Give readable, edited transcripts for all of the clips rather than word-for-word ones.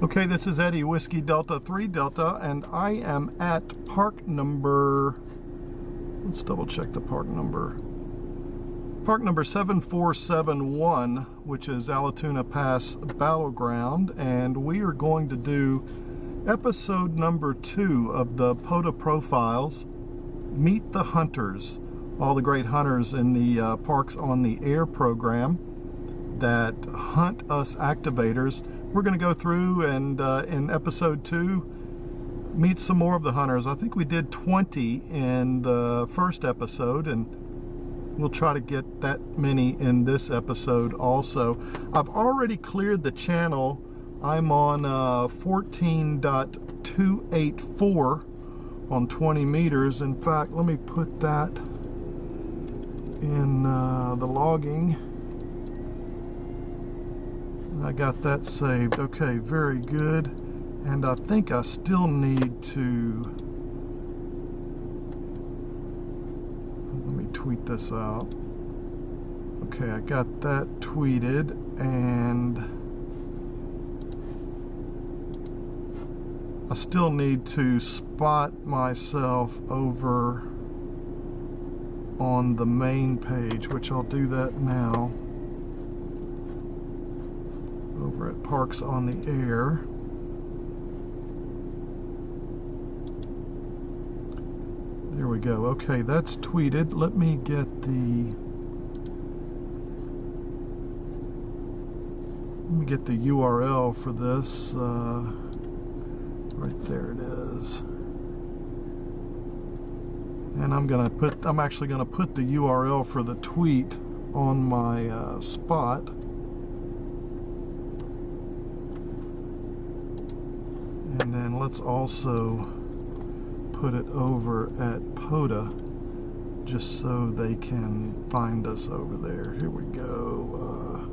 Okay, this is Eddie, Whiskey Delta 3 Delta, and I am at park number, let's double check the park number. Park number 7471, which is Allatoona Pass Battleground, and we are going to do episode number 2 of the Pota Profiles, Meet the Hunters, all the great hunters in the Parks on the Air program that hunt us activators. We're going to go through and in episode 2 meet some more of the hunters. I think we did 20 in the first episode, and we'll try to get that many in this episode also. I've already cleared the channel. I'm on 14.284 on 20 meters. In fact, let me put that in the logging. I got that saved. Okay, very good. And I think I still need to, let me tweet this out. Okay, I got that tweeted, and I still need to spot myself over on the main page, which I'll do that now. Over at Parks on the Air. There we go. Okay, that's tweeted. Let me get the URL for this. Right there it is. And I'm actually gonna put the URL for the tweet on my spot. And then let's also put it over at Pota, just so they can find us over there. Here we go.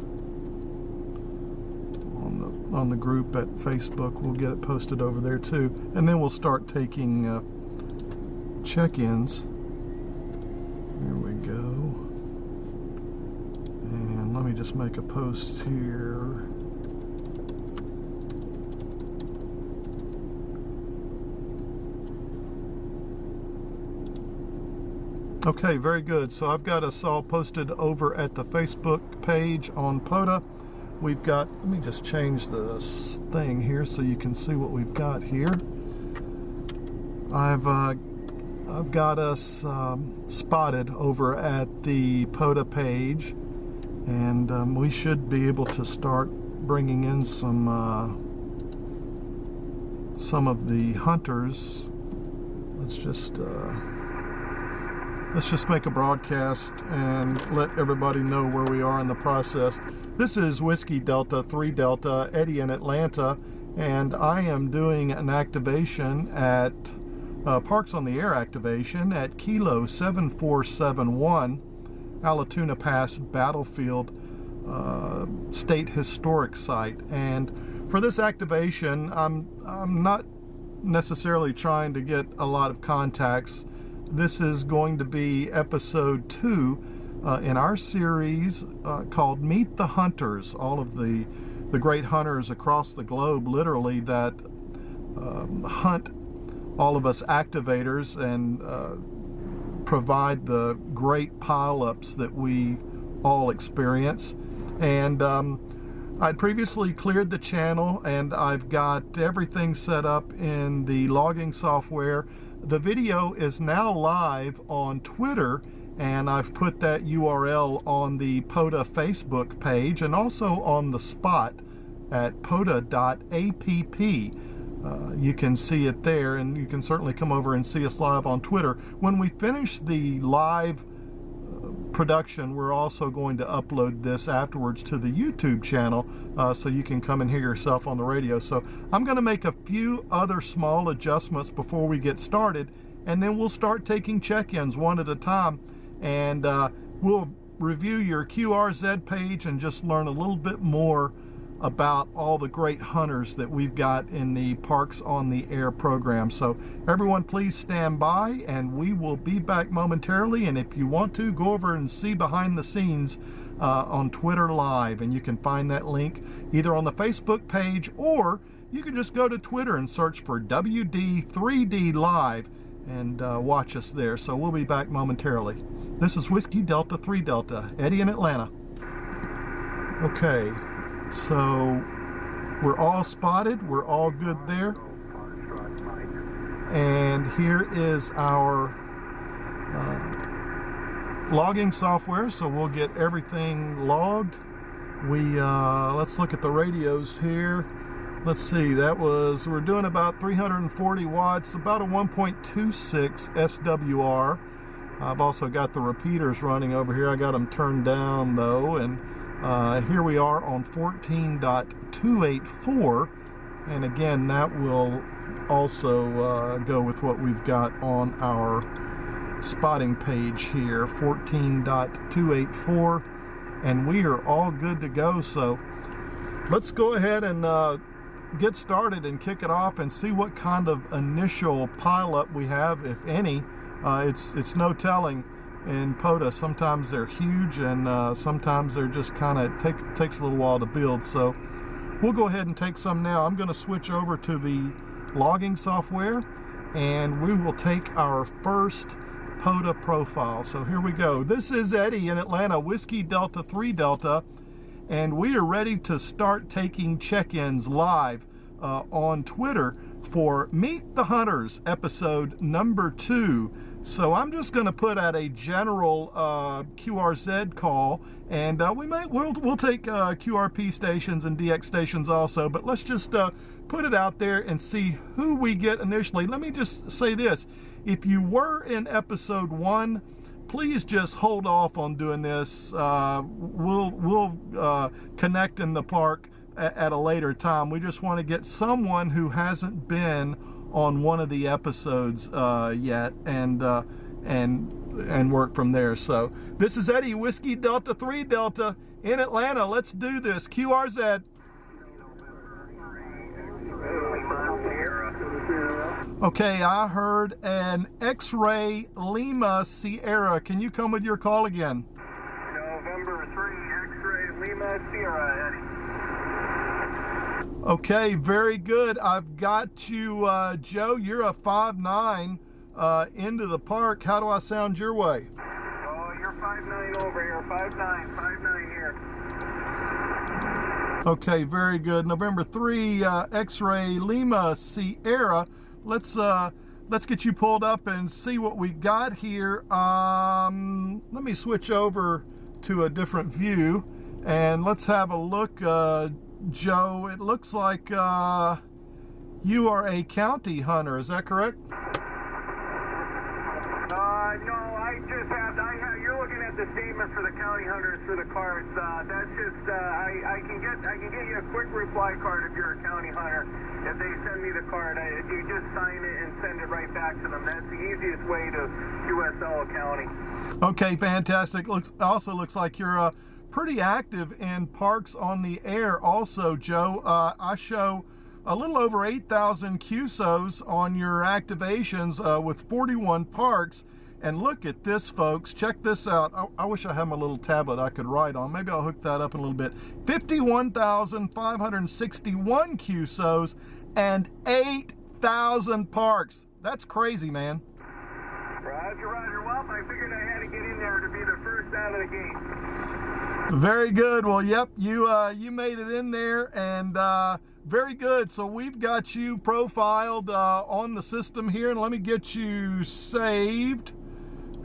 On the group at Facebook, we'll get it posted over there too. And then we'll start taking check-ins. Here we go. And let me just make a post here. Okay, very good. So I've got us all posted over at the Facebook page on Pota. We've got, let me just change this thing here so you can see what we've got here. I've got us spotted over at the Pota page, and we should be able to start bringing in some of the hunters. Let's just make a broadcast and let everybody know where we are in the process. This is Whiskey Delta 3 Delta, Eddie in Atlanta, and I am doing an activation at Parks on the Air activation at Kilo 7471, Allatoona Pass Battlefield State Historic Site. And for this activation, I'm not necessarily trying to get a lot of contacts. This is going to be episode 2 in our series called Meet the Hunters, all of the great hunters across the globe, literally, that hunt all of us activators and provide the great pileups that we all experience. And I'd previously cleared the channel, and I've got everything set up in the logging software. The video is now live on Twitter, and I've put that URL on the Pota Facebook page and also on the spot at pota.app. You can see it there, and you can certainly come over and see us live on Twitter. When we finish the live production, we're also going to upload this afterwards to the YouTube channel, so you can come and hear yourself on the radio. So I'm going to make a few other small adjustments before we get started, and then we'll start taking check-ins one at a time, and we'll review your QRZ page and just learn a little bit more about all the great hunters that we've got in the Parks on the Air program. So everyone, please stand by, and we will be back momentarily. And if you want to, go over and see behind the scenes on Twitter Live, and you can find that link either on the Facebook page, or you can just go to Twitter and search for WD3D Live and watch us there. So we'll be back momentarily. This is Whiskey Delta 3 Delta, Eddie in Atlanta. Okay, so we're all spotted, we're all good there. And here is our logging software, so we'll get everything logged. Let's look at the radios here. Let's see, we're doing about 340 watts, about a 1.26 SWR. I've also got the repeaters running over here. I got them turned down though, and here we are on 14.284, and again that will also go with what we've got on our spotting page here, 14.284, and we are all good to go. So let's go ahead and get started and kick it off and see what kind of initial pileup we have, if any. It's no telling. In Pota, sometimes they're huge, and sometimes they're just kind of takes a little while to build. So we'll go ahead and take some now. I'm going to switch over to the logging software, and we will take our first Pota profile. So here we go. This is Eddie in Atlanta, Whiskey Delta 3 Delta, and we are ready to start taking check-ins live on Twitter for Meet the Hunters episode number 2. So I'm just going to put out a general QRZ call, and we'll take QRP stations and DX stations also, but let's just put it out there and see who we get initially. Let me just say this: if you were in episode 1, please just hold off on doing this. We'll connect in the park at a later time. We just want to get someone who hasn't been on one of the episodes yet, and work from there. So this is Eddie, Whiskey Delta 3 Delta in Atlanta. Let's do this. QRZ. Okay, I heard an X-Ray Lima Sierra. Can you come with your call again? November 3, X-Ray Lima Sierra, Eddie. Okay, very good. I've got you, Joe. You're a 5'9" into the park. How do I sound your way? Oh, you're 5'9" over here. 5'9" here. Okay, very good. November 3, X-Ray Lima Sierra. Let's get you pulled up and see what we got here. Let me switch over to a different view and let's have a look. Joe, it looks like you are a county hunter, is that correct? No, you're looking at the statement for the county hunters for the cards. That's just, I can get you a quick reply card if you're a county hunter. If they send me the card, you just sign it and send it right back to them. That's the easiest way to QSL a county. Okay, fantastic. Also looks like you're pretty active in parks on the air also, Joe. I show a little over 8,000 QSOs on your activations with 41 parks. And look at this, folks. Check this out. I wish I had my little tablet I could write on. Maybe I'll hook that up in a little bit. 51,561 QSOs and 8,000 parks. That's crazy, man. Roger, Roger. Well, I figured I had to get in there to be the first out of the gate. Very good. Well, yep, you made it in there, and very good. So we've got you profiled on the system here, and let me get you saved.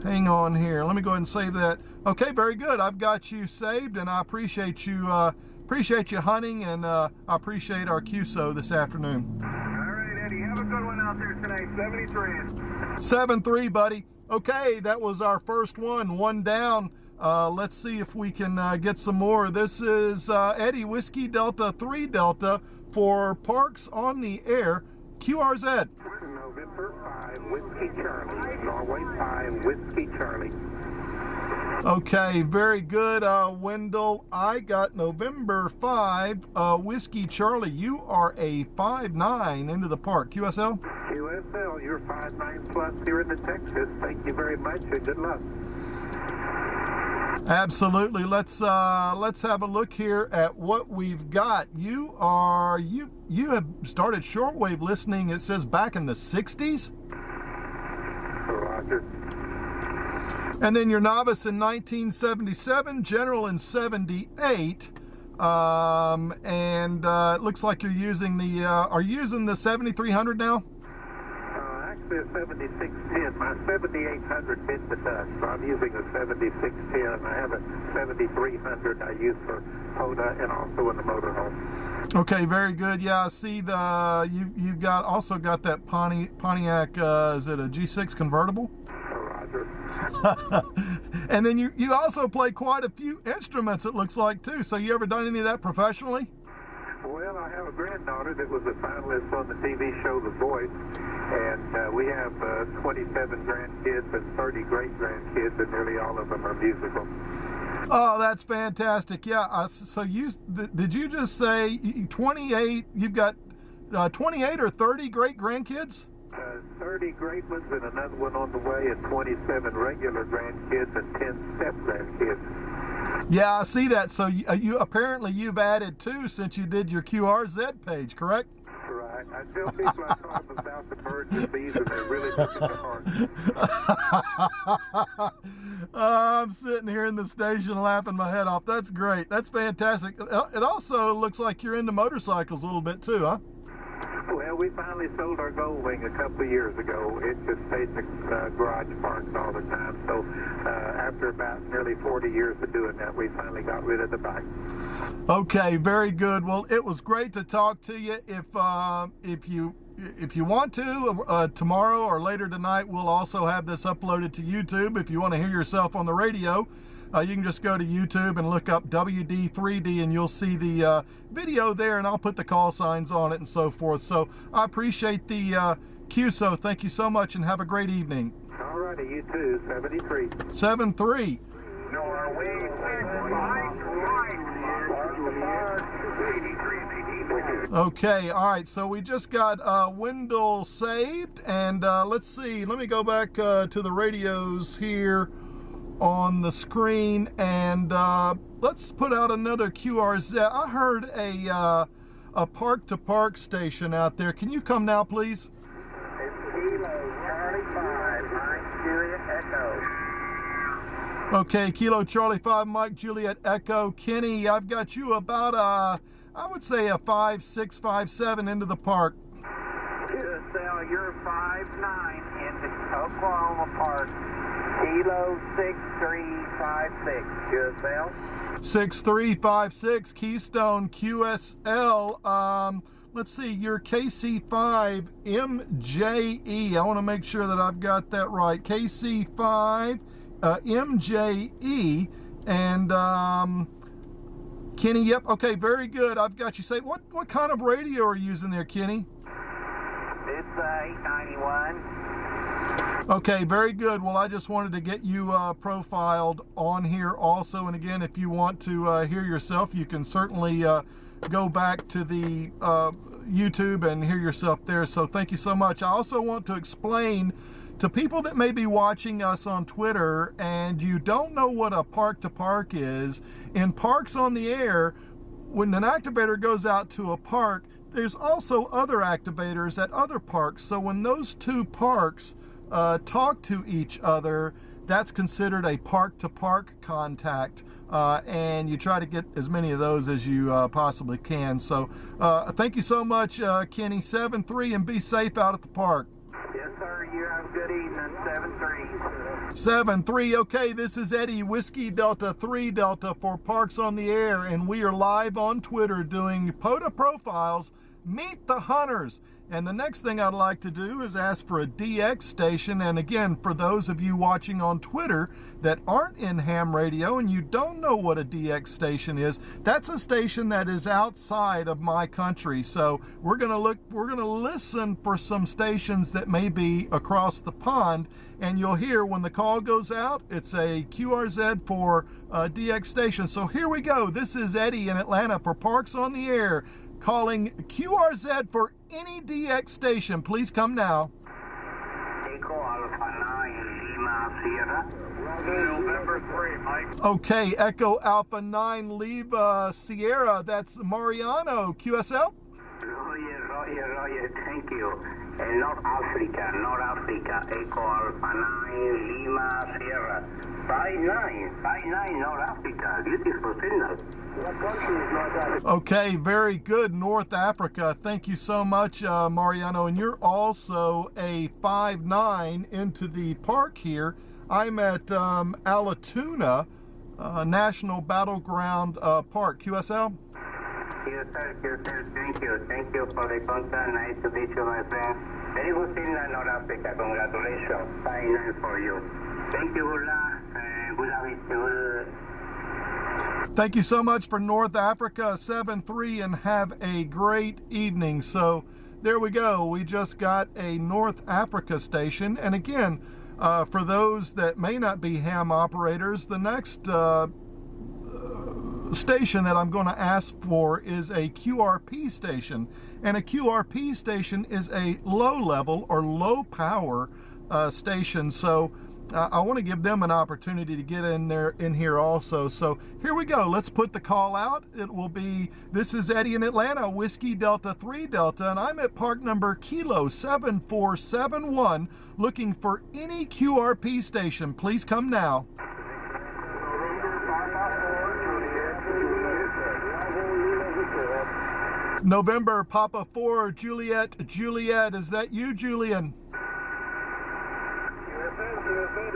Hang on here. Let me go ahead and save that. Okay, very good. I've got you saved, and I appreciate you hunting, and I appreciate our QSO this afternoon. All right, Eddie. Have a good one out there tonight. 73. 7-3, buddy. Okay, that was our first one down. Let's see if we can get some more. This is Eddie, Whiskey Delta 3 Delta for Parks on the Air, QRZ. November 5, Whiskey Charlie, Norway 5, Whiskey Charlie. Okay, very good, Wendell. I got November 5, Whiskey Charlie. You are a 5'9" into the park. QSL? QSL, you're 5'9" plus here in the Texas. Thank you very much and good luck. Absolutely. Let's have a look here at what we've got. You have started shortwave listening, it says, back in the 60s? Roger. And then you're novice in 1977, general in 78. It looks like you're using the, are you using the 7300 now? Actually a 7610. My 7800 bit the dust, so I'm using a 7610, and I have a 7300 I use for Pota and also in the motorhome. Okay, very good. Yeah, I see you've also got that Pontiac, is it a G6 convertible? Roger. And then you also play quite a few instruments, it looks like, too. So you ever done any of that professionally? Well, I have a granddaughter that was a finalist on the TV show The Voice, and we have 27 grandkids and 30 great-grandkids, and nearly all of them are musical. Oh, that's fantastic. Yeah, so did you just say 28, you've got 28 or 30 great-grandkids? 30 great ones and another one on the way, and 27 regular grandkids and 10 step-grandkids. Yeah, I see that. So you've added 2 since you did your QRZ page, correct? Right. I tell people I thought it was about the birds and bees, and they really took it to heart. I'm sitting here in the station laughing my head off. That's great. That's fantastic. It also looks like you're into motorcycles a little bit too, huh? Well, we finally sold our Goldwing a couple of years ago. It just stayed in the garage parked all the time. So after about nearly 40 years of doing that, we finally got rid of the bike. Okay, very good. Well, it was great to talk to you. If you want to, tomorrow or later tonight, we'll also have this uploaded to YouTube. If you want to hear yourself on the radio, you can just go to YouTube and look up WD3D, and you'll see the video there, and I'll put the call signs on it and so forth. So I appreciate the QSO. Thank you so much, and have a great evening. All righty, you too. 73. 73. Okay, all right, so we just got Wendell saved, and let's see, let me go back to the radios here on the screen, and let's put out another QRZ. I heard a park-to-park station out there. Can you come now, please? It's Kilo Charlie 5, Mike Juliet Echo. Okay, Kilo Charlie 5, Mike Juliet Echo. Kenny, I've got you about I would say a 5'6", 5'7" into the park. QSL, you're 5'9" into Oklahoma Park. Kilo 6356, QSL. 6356, Keystone QSL. Let's see, your KC5 MJE. I want to make sure that I've got that right. KC5 MJE. And Kenny, yep, okay, very good. I've got you. Say, what kind of radio are you using there, Kenny? It's 891. Okay, very good. Well, I just wanted to get you profiled on here also. And again, if you want to hear yourself, you can certainly go back to the YouTube and hear yourself there. So thank you so much. I also want to explain to people that may be watching us on Twitter and you don't know what a park-to-park is. In Parks on the Air, when an activator goes out to a park, there's also other activators at other parks. So when those two parks talk to each other, that's considered a park-to-park contact, and you try to get as many of those as you possibly can. So thank you so much, Kenny. 7-3, and be safe out at the park. Yes, sir. You have a good evening. 7-3. 7-3. Okay, this is Eddie, Whiskey Delta 3 Delta for Parks on the Air, and we are live on Twitter doing Pota profiles. Meet the hunters. And the next thing I'd like to do is ask for a DX station. And again, for those of you watching on Twitter that aren't in ham radio and you don't know what a DX station is, that's a station that is outside of my country. So we're gonna listen for some stations that may be across the pond, and you'll hear when the call goes out, it's a QRZ for DX station. So here we go. This is Eddie in Atlanta for Parks on the Air, calling QRZ for any DX station. Please come now. Echo Alpha 9, Lima Sierra. November 3, Mike. Okay, Echo Alpha 9 Lima Sierra, that's Mariano, QSL? Roger, thank you. North Africa, Echo Alpha 9 Lima Sierra. 59, North Africa, beautiful signal. What country is North Africa? Okay, very good, North Africa. Thank you so much, Mariano. And you're also a 5-9 into the park here. I'm at Allatoona National Battleground Park, QSL? Yes, sir, thank you for the contact. Nice to meet you, my friend. Very good signal, North Africa. Congratulations. 59 for you. Thank you, good luck, and good luck. Thank you so much for North Africa 7-3, and have a great evening. So there we go. We just got a North Africa station. And again, for those that may not be ham operators, the next station that I'm going to ask for is a QRP station. And a QRP station is a low level or low power station. So I want to give them an opportunity to get in here also. So here we go. Let's put the call out. It will be, this is Eddie in Atlanta, Whiskey Delta 3 Delta, and I'm at park number Kilo 7471, looking for any QRP station. Please come now. November Papa 4 Juliet, is that you, Julian?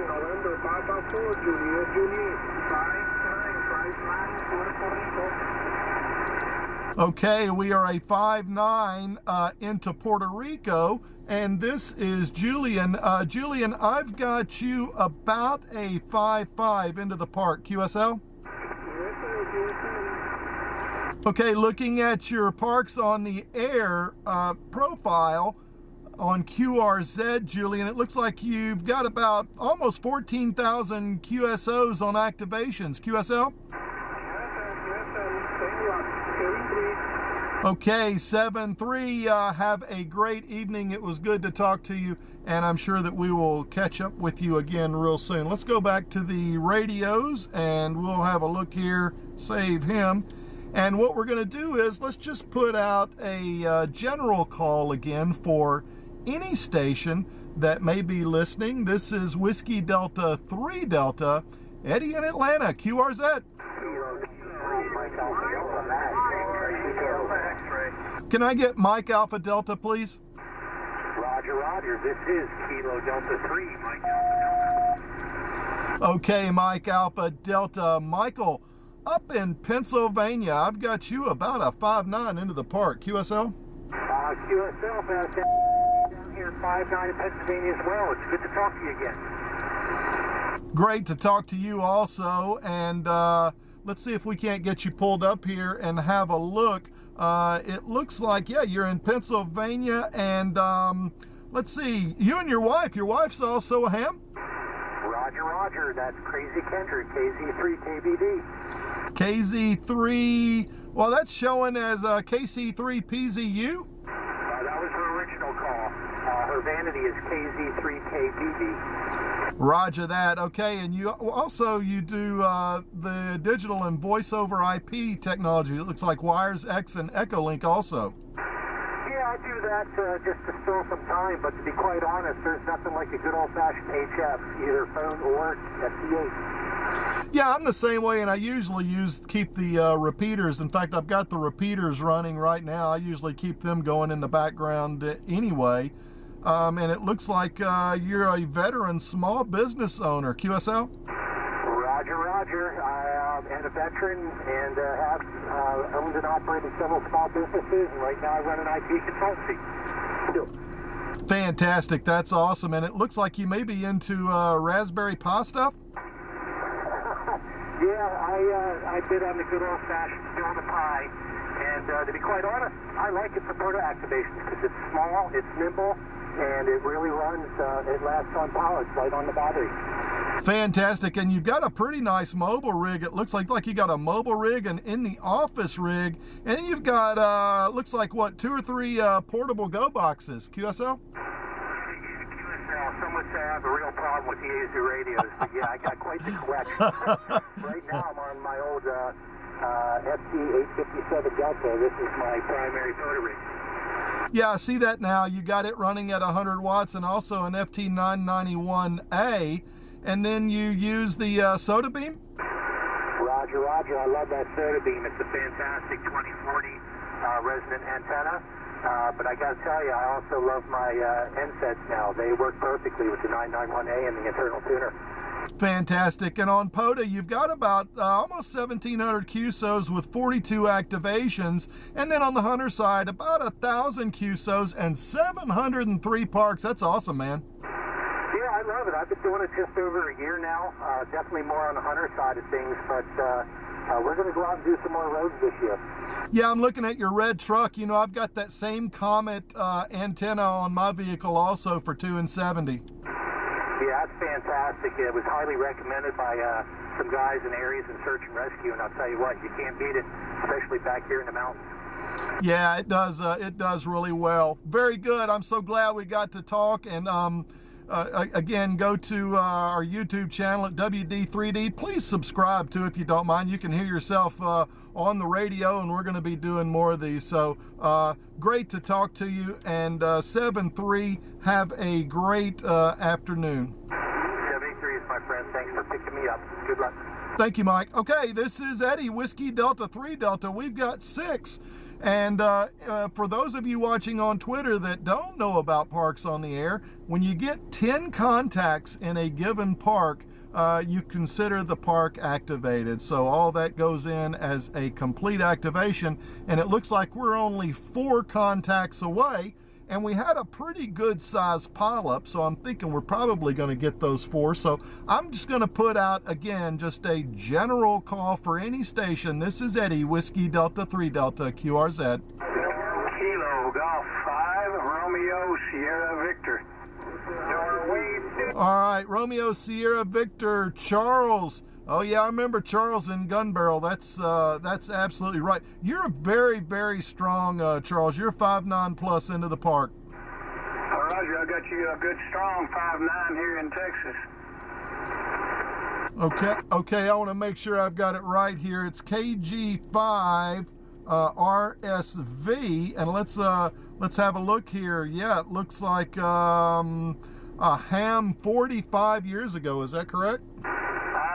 November Papa 4 Juliet. Okay, we are a 5-9 into Puerto Rico, and this is Julian. Julian, I've got you about a 5-5 into the park, QSL? Okay, looking at your parks on the air profile on QRZ, Julian, it looks like you've got about almost 14,000 QSOs on activations. QSL? Okay, 7-3, have a great evening. It was good to talk to you, and I'm sure that we will catch up with you again real soon. Let's go back to the radios, and we'll have a look here, save him. And what we're going to do is let's just put out a general call again for any station that may be listening. This is Whiskey Delta 3 Delta, Eddie in Atlanta, QRZ. Can I get Mike Alpha Delta, please? Roger, this is Kilo Delta 3, Mike Alpha Delta. Okay, Mike Alpha Delta. Michael, up in Pennsylvania, I've got you about a 5-9 into the park. QSL? QSL, down here 5-9 in Pennsylvania as well. It's good to talk to you again. Great to talk to you also. And let's see if we can't get you pulled up here and have a look. It looks like, yeah, you're in Pennsylvania. And let's see, you and your wife's also a ham? Roger, that's Crazy Kendrick, KZ3 KBD. KZ3, well, that's showing as KC3 PZU? That was her original call. Her vanity is KZ3 KBD. Roger that. Okay, and you also do the digital and voice over IP technology. It looks like Wires X and Echolink also. Yeah, I do that just to fill some time, but to be quite honest, there's nothing like a good old-fashioned HF, either phone or FT8. Yeah, I'm the same way, and I usually keep the repeaters. In fact, I've got the repeaters running right now. I usually keep them going in the background anyway. And it looks like you're a veteran small business owner. QSL? Roger. I am a veteran and have owned and operated several small businesses, and right now I run an IT consultancy. Fantastic. That's awesome. And it looks like you may be into Raspberry Pi stuff? Yeah, I bid on the good old-fashioned Build a Pi, and to be quite honest, I like it for Pota activations because it's small, it's nimble, and it really runs, it lasts on power, it's light on the battery. Fantastic, and you've got a pretty nice mobile rig. It looks like you got a mobile rig and in the office rig, and then you've got, looks like, what, 2 or 3 portable Go boxes. QSL? QSL, some would say have a real problem with the Yaesu radios, but yeah, I got quite the collection. Right now I'm on my old FT857 Delta. This is my primary photo rig. Yeah, I see that now. You got it running at 100 watts and also an FT991A, and then you use the soda beam? Roger, Roger. I love that soda beam. It's a fantastic 2040 resonant antenna. But I got to tell you, I also love my NSETs now. They work perfectly with the 991A and the internal tuner. Fantastic. And on Pota, you've got about almost 1,700 QSOs with 42 activations. And then on the Hunter side, about 1,000 QSOs and 703 parks. That's awesome, man. Yeah, I love it. I've been doing it just over a year now. Definitely more on the Hunter side of things, but we're going to go out and do some more roads this year. Yeah, I'm looking at your red truck. You know, I've got that same Comet antenna on my vehicle also for 2 and 70. Yeah, that's fantastic. It was highly recommended by some guys in areas in search and rescue, and I'll tell you what, you can't beat it, especially back here in the mountains. Yeah, it does really well. Very good. I'm so glad we got to talk. And again, go to our YouTube channel at WD3D. Please subscribe to, if you don't mind. You can hear yourself on the radio, and we're going to be doing more of these. So great to talk to you. And 7-3, have a great afternoon. 73 is my friend. Thanks for picking me up. Good luck. Thank you, Mike. Okay, this is Eddie, Whiskey Delta 3 Delta. We've got 6. And for those of you watching on Twitter that don't know about parks on the air, when you get 10 contacts in a given park, you consider the park activated. So all that goes in as a complete activation, and it looks like we're only 4 contacts away. And we had a pretty good sized pileup, so I'm thinking we're probably going to get those 4. So I'm just going to put out, again, just a general call for any station. This is Eddie, Whiskey Delta 3 Delta, QRZ. Kilo, Golf 5, Romeo, Sierra, Victor. All right, Romeo, Sierra, Victor, Charles. Oh yeah, I remember Charles in Gun Barrel. That's absolutely right. You're very, very strong, Charles. You're 5'9" plus into the park. Roger, I got you a good strong 5'9" here in Texas. Okay. I want to make sure I've got it right here. It's KG5 RSV, and let's have a look here. Yeah, it looks like a ham 45 years ago. Is that correct?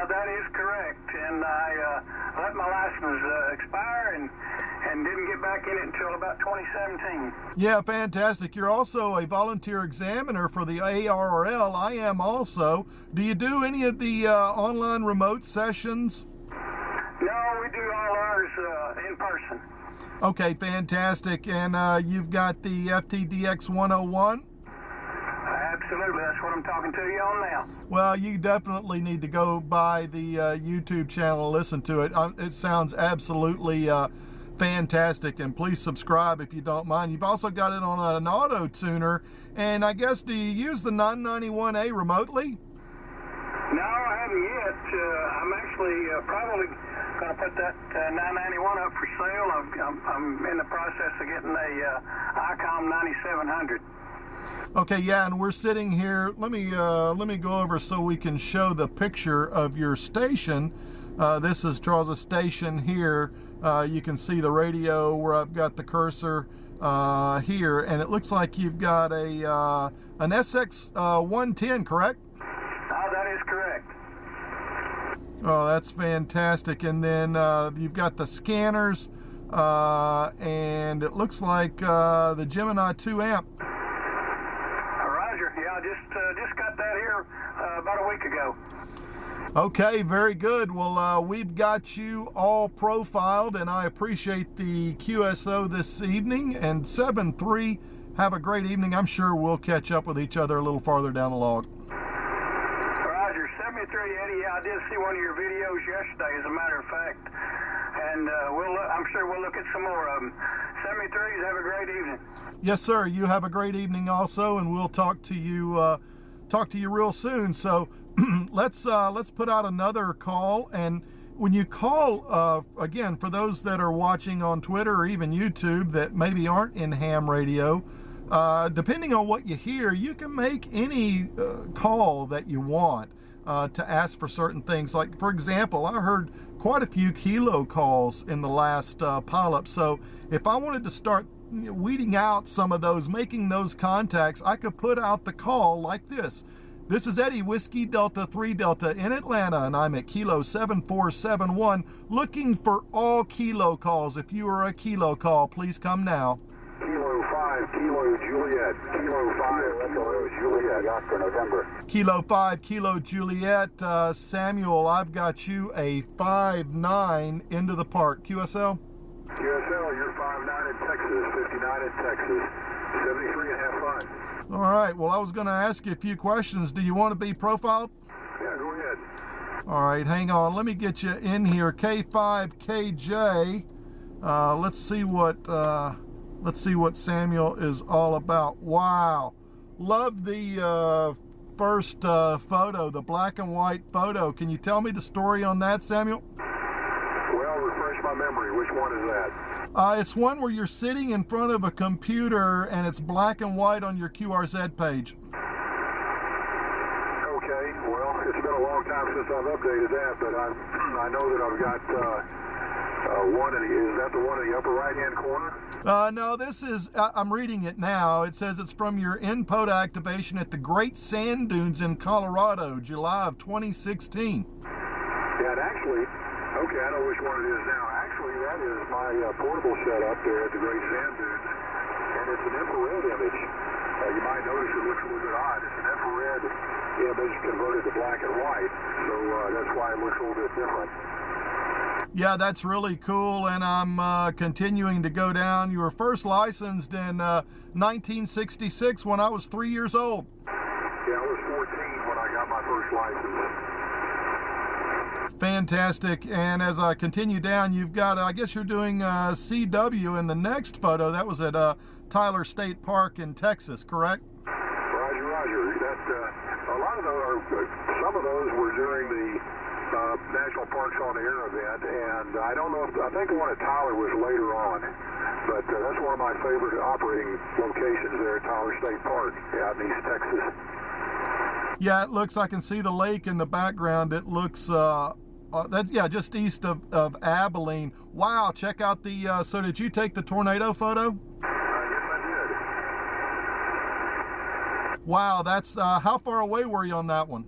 That is correct, and I let my license expire and didn't get back in it until about 2017. Yeah, fantastic. You're also a volunteer examiner for the ARRL. I am also. Do you do any of the online remote sessions? No, we do all ours in person. Okay, fantastic. And you've got the FTDX 101? Absolutely, that's what I'm talking to you on now. Well, you definitely need to go by the YouTube channel and listen to it. It sounds absolutely fantastic, and please subscribe if you don't mind. You've also got it on an auto tuner, and I guess, do you use the 991A remotely? No, I haven't yet. I'm actually probably going to put that 991 up for sale. I'm in the process of getting a ICOM 9700. Okay, yeah, and we're sitting here. Let me go over so we can show the picture of your station. This is Charles's station here. You can see the radio where I've got the cursor here, and it looks like you've got a an SX 110, correct? That is correct. Oh, that's fantastic. And then you've got the scanners, and it looks like the Gemini 2 amp. Just got that here about a week ago. Okay, very good. Well, we've got you all profiled, and I appreciate the QSO this evening. And 7-3, have a great evening. I'm sure we'll catch up with each other a little farther down the log. Roger, 73, Eddie. Yeah, I did see one of your videos yesterday, as a matter of fact. And I'm sure we'll look at some more of them. 73s, have a great evening. Yes, sir. You have a great evening also, and we'll talk to you real soon. So let's put out another call. And when you call, again, for those that are watching on Twitter or even YouTube that maybe aren't in ham radio, Depending on what you hear, you can make any call that you want to ask for certain things. Like, for example, I heard quite a few kilo calls in the last pileup. So if I wanted to start weeding out some of those, making those contacts, I could put out the call like this. This is Eddie, Whiskey Delta 3 Delta in Atlanta, and I'm at Kilo 7471 looking for all kilo calls. If you are a kilo call, please come now. Kilo 5, Kilo Juliet. Kilo 5, Kilo Juliet. Oscar, November. Kilo 5, Kilo Juliet. Samuel, I've got you a 5-9 into the park. QSL? QSL, you're 5-9 in Texas, 59 in Texas, 73 and have fun. All right, well, I was going to ask you a few questions. Do you want to be profiled? Yeah, go ahead. All right, hang on. Let me get you in here. K5KJ. Let's see what Samuel is all about. Wow, love the first photo, the black and white photo. Can you tell me the story on that, Samuel? Well, refresh my memory. Which one is that? It's one where you're sitting in front of a computer and it's black and white on your QRZ page. Okay, well, it's been a long time since I've updated that, but I know that I've got one. Is that the one in the upper right-hand corner? No, this is, I'm reading it now. It says it's from your Pota activation at the Great Sand Dunes in Colorado, July of 2016. Yeah, and actually, okay, I know which one it is now. Actually, that is my portable setup there at the Great Sand Dunes, and it's an infrared image. You might notice it looks a little bit odd. It's an infrared image converted to black and white, so that's why it looks a little bit different. Yeah, that's really cool, and I'm continuing to go down. You were first licensed in 1966 when I was 3 years old. Yeah, I was 14 when I got my first license. Fantastic, and as I continue down, you've got, I guess you're doing CW in the next photo. That was at Tyler State Park in Texas, correct? Roger, roger. That, a lot of those, some of those were during the National Parks on Air event, and I don't know if, I think the one at Tyler was later on, but that's one of my favorite operating locations there at Tyler State Park out in East Texas. Yeah, it looks, I can see the lake in the background. It looks, yeah, just east of Abilene. Wow, check out the, so did you take the tornado photo? Yes, I did. Wow, that's, how far away were you on that one?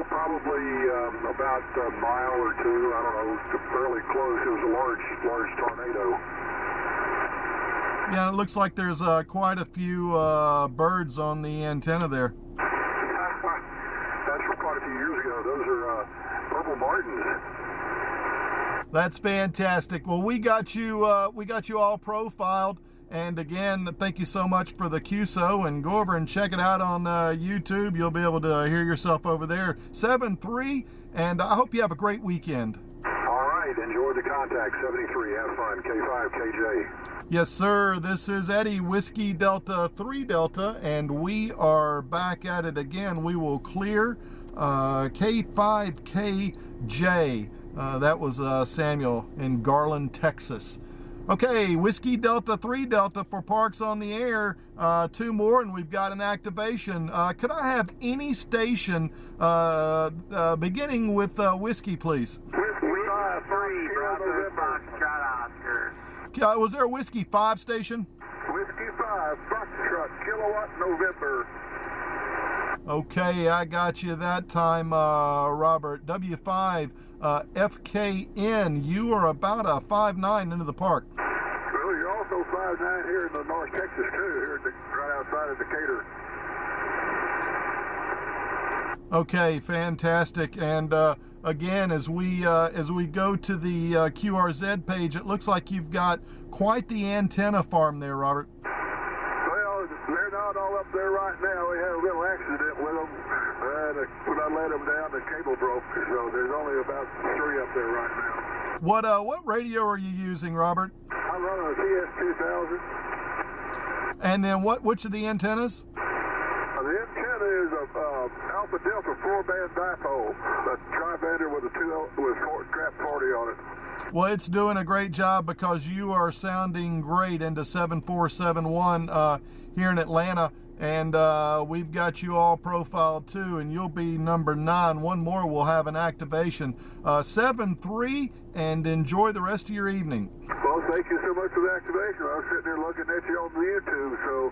Probably about a mile or two, I don't know, fairly close. It was a large tornado. Yeah, it looks like there's quite a few birds on the antenna there. That's from quite a few years ago. Those are purple martins. That's fantastic. Well, we got you all profiled. And again, thank you so much for the QSO, and go over and check it out on YouTube. You'll be able to hear yourself over there. 7-3, and I hope you have a great weekend. All right, enjoy the contact. 73, have fun. K5KJ. Yes, sir. This is Eddie, Whiskey Delta 3 Delta, and we are back at it again. We will clear K5KJ. That was Samuel in Garland, Texas. Okay, Whiskey Delta 3 Delta for Parks on the Air. 2 more, and we've got an activation. Could I have any station beginning with whiskey, please? Whiskey 5, 3, Bravo, Foxtrot, Oscar. Was there a Whiskey 5 station? Whiskey 5, Foxtrot, Kilowatt, November. Okay, I got you that time, Robert. W5, FKN, you are about a 5-9 into the park. Well, you're also 5'9" here in the North Texas, too, here right outside of Decatur. Okay, fantastic. And again, as we go to the QRZ page, it looks like you've got quite the antenna farm there, Robert. Well, they're not all up there right now. We had a little accident with them. When I let them down, the cable broke, so there's only about 3 up there right now. What radio are you using, Robert? I'm running a CS2000. And then which of the antennas? The antenna is a Alpha Delta 4-band dipole, a tri-bander with a trap 40 on it. Well, it's doing a great job because you are sounding great into 7471 here in Atlanta. And we've got you all profiled too, and you'll be number 9. One more will have an activation. 7-3, and enjoy the rest of your evening. Well, thank you so much for the activation. I was sitting there looking at you on the YouTube, so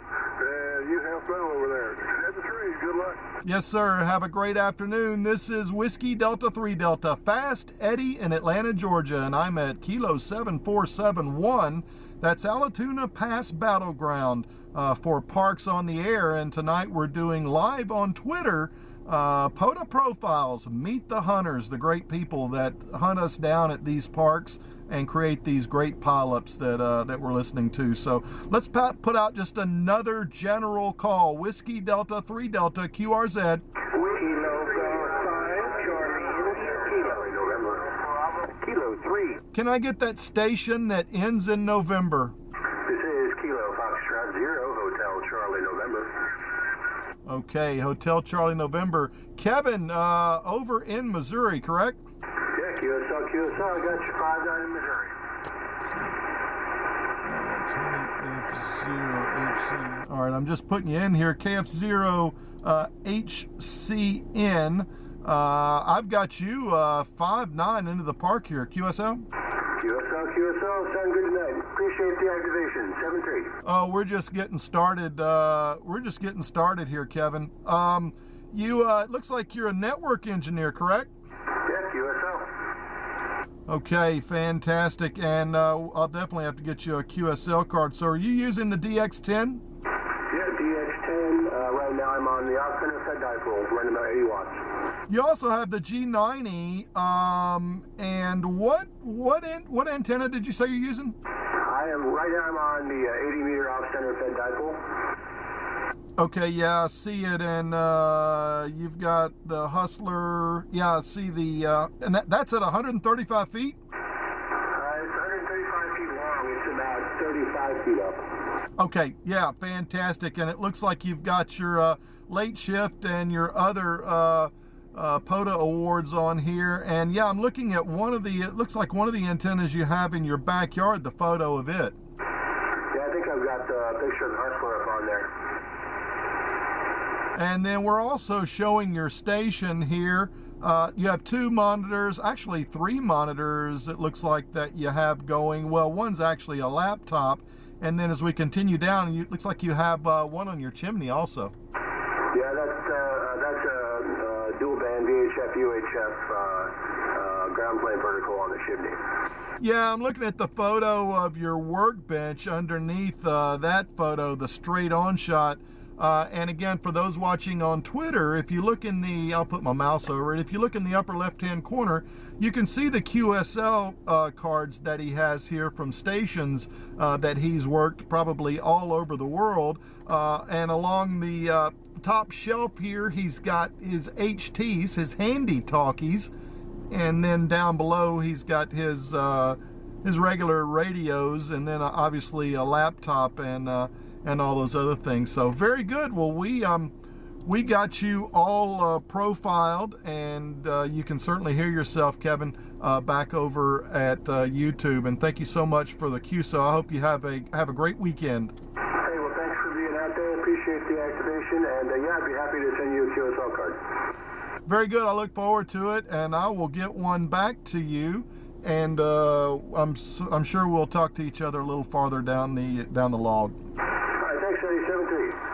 you have fun over there. 7-3, good luck. Yes, sir. Have a great afternoon. This is Whiskey Delta 3 Delta, Fast Eddie in Atlanta, Georgia, and I'm at Kilo 7471. That's Allatoona Pass Battleground for Parks on the Air. And tonight we're doing live on Twitter, Pota Profiles, Meet the Hunters, the great people that hunt us down at these parks and create these great pileups that we're listening to. So let's put out just another general call. Whiskey Delta 3 Delta, QRZ. Kilo 3. Can I get that station that ends in November? This is Kilo Foxtrot 0, Hotel Charlie November. Okay, Hotel Charlie November. Kevin, over in Missouri, correct? Yeah, QSL, I got you 5-9 in Missouri. KF0HC. All right, I'm just putting you in here. KF0HCN. I've got you 5-9 into the park here. QSL? QSL, sound good tonight. Appreciate the activation. 7-3. Oh, we're just getting started. We're just getting started here, Kevin. You it looks like you're a network engineer, correct? Yeah, QSL. Okay, fantastic. And I'll definitely have to get you a QSL card. So are you using the DX10? Yeah, DX10. Right now I'm on the off-center fed dipole, running about 80 watts. You also have the G90. And what antenna did you say you're using? Right now I'm on the 80 meter off-center fed dipole. Okay, yeah, I see it, and you've got the Hustler. Yeah, I see the, and that's at 135 feet? It's 135 feet long. It's about 35 feet up. Okay, yeah, fantastic. And it looks like you've got your late shift and your other Pota awards on here. And yeah, I'm looking at it looks like one of the antennas you have in your backyard, the photo of it. Yeah, I think I've got the picture of the Hustler up on there. And then we're also showing your station here. You have 2 monitors, actually 3 monitors it looks like that you have going. Well, one's actually a laptop. And then as we continue down, it looks like you have one on your chimney also. Yeah, that's a dual band VHF UHF ground plane vertical on the chimney. Yeah, I'm looking at the photo of your workbench underneath that photo, the straight on shot. And again, for those watching on Twitter, if you look in the, I'll put my mouse over it, if you look in the upper left-hand corner, you can see the QSL cards that he has here from stations that he's worked probably all over the world. And along the top shelf here, he's got his HTs, his handy talkies, and then down below he's got his regular radios, and then obviously a laptop and all those other things. So very good. Well, we got you all profiled, and you can certainly hear yourself, Kevin, back over at YouTube. And thank you so much for the QSO. I hope you have a great weekend. Hey, well, thanks for being out there. Appreciate the activation, and yeah, I'd be happy to send you a QSL card. Very good. I look forward to it, and I will get one back to you. And I'm sure we'll talk to each other a little farther down the log.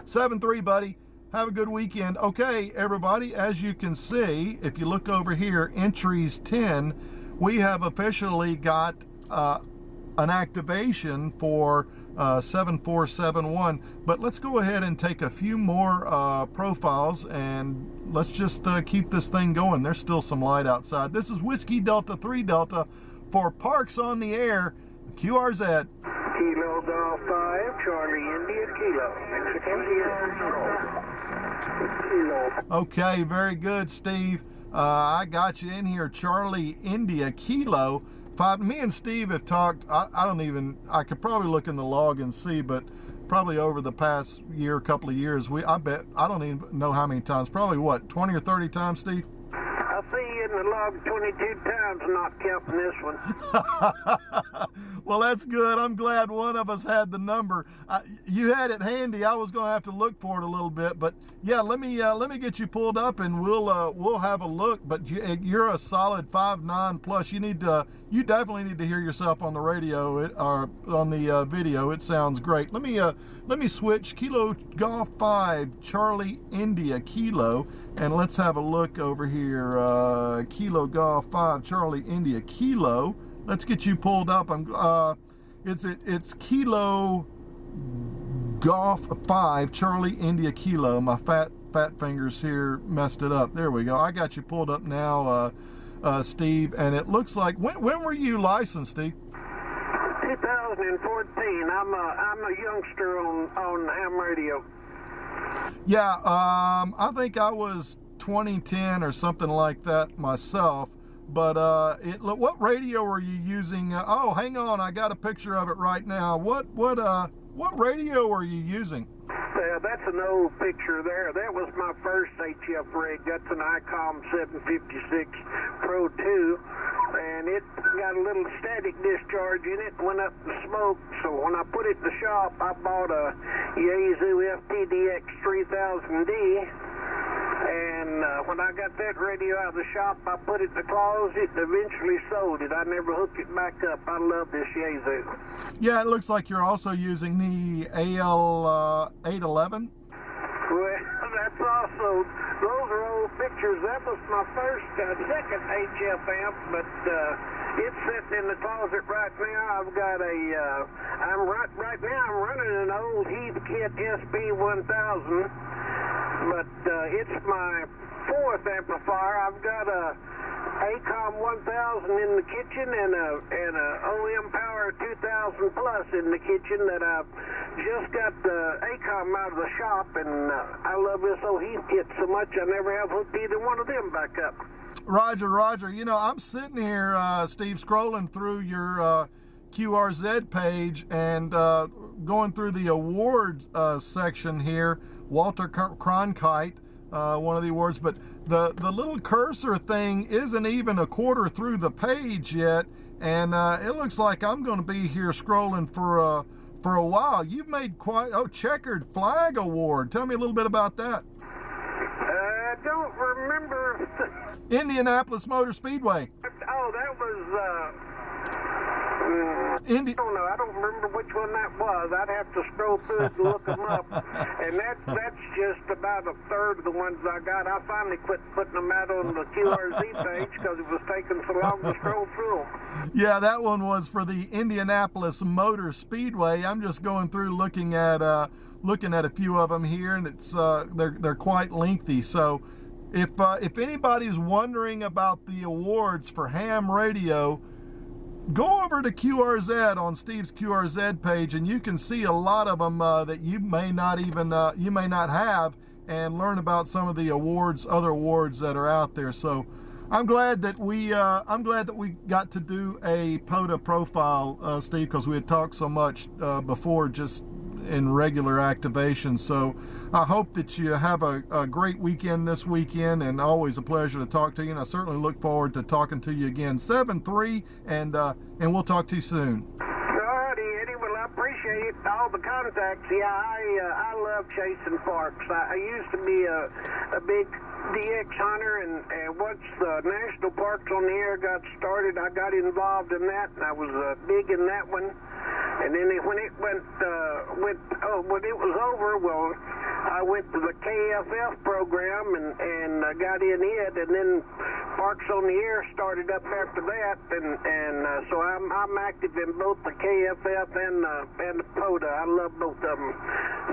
7-3, buddy. Have a good weekend. Okay, everybody, as you can see, if you look over here, entries 10, we have officially got an activation for 7471. But let's go ahead and take a few more profiles, and let's just keep this thing going. There's still some light outside. This is Whiskey Delta 3 Delta for Parks on the Air, QRZ. Kilo Golf 5, Charlie India Kilo. Okay, very good, Steve. I got you in here, Charlie India Kilo 5. Me and Steve have talked, I could probably look in the log and see, but probably over the past couple of years, I don't even know how many times, probably what, 20 or 30 times, Steve? I'll see you in logged 22 times, not counting this one. Well, that's good. I'm glad one of us had the number. You had it handy. I was going to have to look for it a little bit, but yeah, let me get you pulled up and we'll have a look. But you're a solid 5'9" plus. You definitely need to hear yourself on the radio or on the video. It sounds great. Let me switch. Kilo Golf 5 Charlie India Kilo, and let's have a look over here. Kilo Golf 5 Charlie India Kilo. Let's get you pulled up. It's Kilo Golf 5 Charlie India Kilo. My fat fingers here messed it up. There we go. I got you pulled up now, Steve, and it looks like, when were you licensed, Steve? 2014. I'm a youngster on ham radio. Yeah, I think I was 2010 or something like that myself. But what radio are you using? Oh, hang on, I got a picture of it right now. What radio are you using? Yeah, that's an old picture there. That was my first HF rig. That's an ICOM 756 Pro 2, and it got a little static discharge in it, went up the smoke. So when I put it in the shop, I bought a Yaesu FTDX 3000D. And when I got that radio out of the shop, I put it in the closet and eventually sold it. I never hooked it back up. I love this Yaesu. Yeah, it looks like you're also using the AL811. Well, that's also, those are old pictures. That was my second HF amp, but it's sitting in the closet right now. I've got right now I'm running an old Heathkit SB1000. But it's my fourth amplifier. I've got a ACOM 1000 in the kitchen and a OM Power 2000 Plus in the kitchen that I've just got the ACOM out of the shop, and I love this old Heathkit so much I never have hooked either one of them back up. Roger. You know, I'm sitting here, Steve, scrolling through your QRZ page and going through the award section here. Walter Cronkite, one of the awards, but the little cursor thing isn't even a quarter through the page yet, and it looks like I'm going to be here scrolling for a while. You've made Checkered Flag Award. Tell me a little bit about that. I don't remember. Indianapolis Motor Speedway. Oh, that was. I don't know. I don't remember which one that was. I'd have to scroll through it and look them up. And that's just about a third of the ones I got. I finally quit putting them out on the QRZ page because it was taking so long to scroll through them. Yeah, that one was for the Indianapolis Motor Speedway. I'm just going through looking at a few of them here, and it's they're quite lengthy. So if anybody's wondering about the awards for ham radio, go over to QRZ on Steve's QRZ page, and you can see a lot of them that you may not have, and learn about some of the other awards that are out there. So I'm glad that we got to do a Pota profile, Steve, because we had talked so much before just in regular activation. So I hope that you have a great weekend this weekend, and always a pleasure to talk to you, and I certainly look forward to talking to you again. 7-3, and we'll talk to you soon. Alrighty, Eddie. Well, I appreciate it. All the contacts. Yeah, I love chasing parks. I used to be a big DX hunter, and once the national parks on the air got started, I got involved in that, and I was big in that one. And then when it when it was over, well, I went to the KFF program and got in it, and then Parks on the Air started up after that, and so I'm active in both the KFF and the Pota. I love both of them,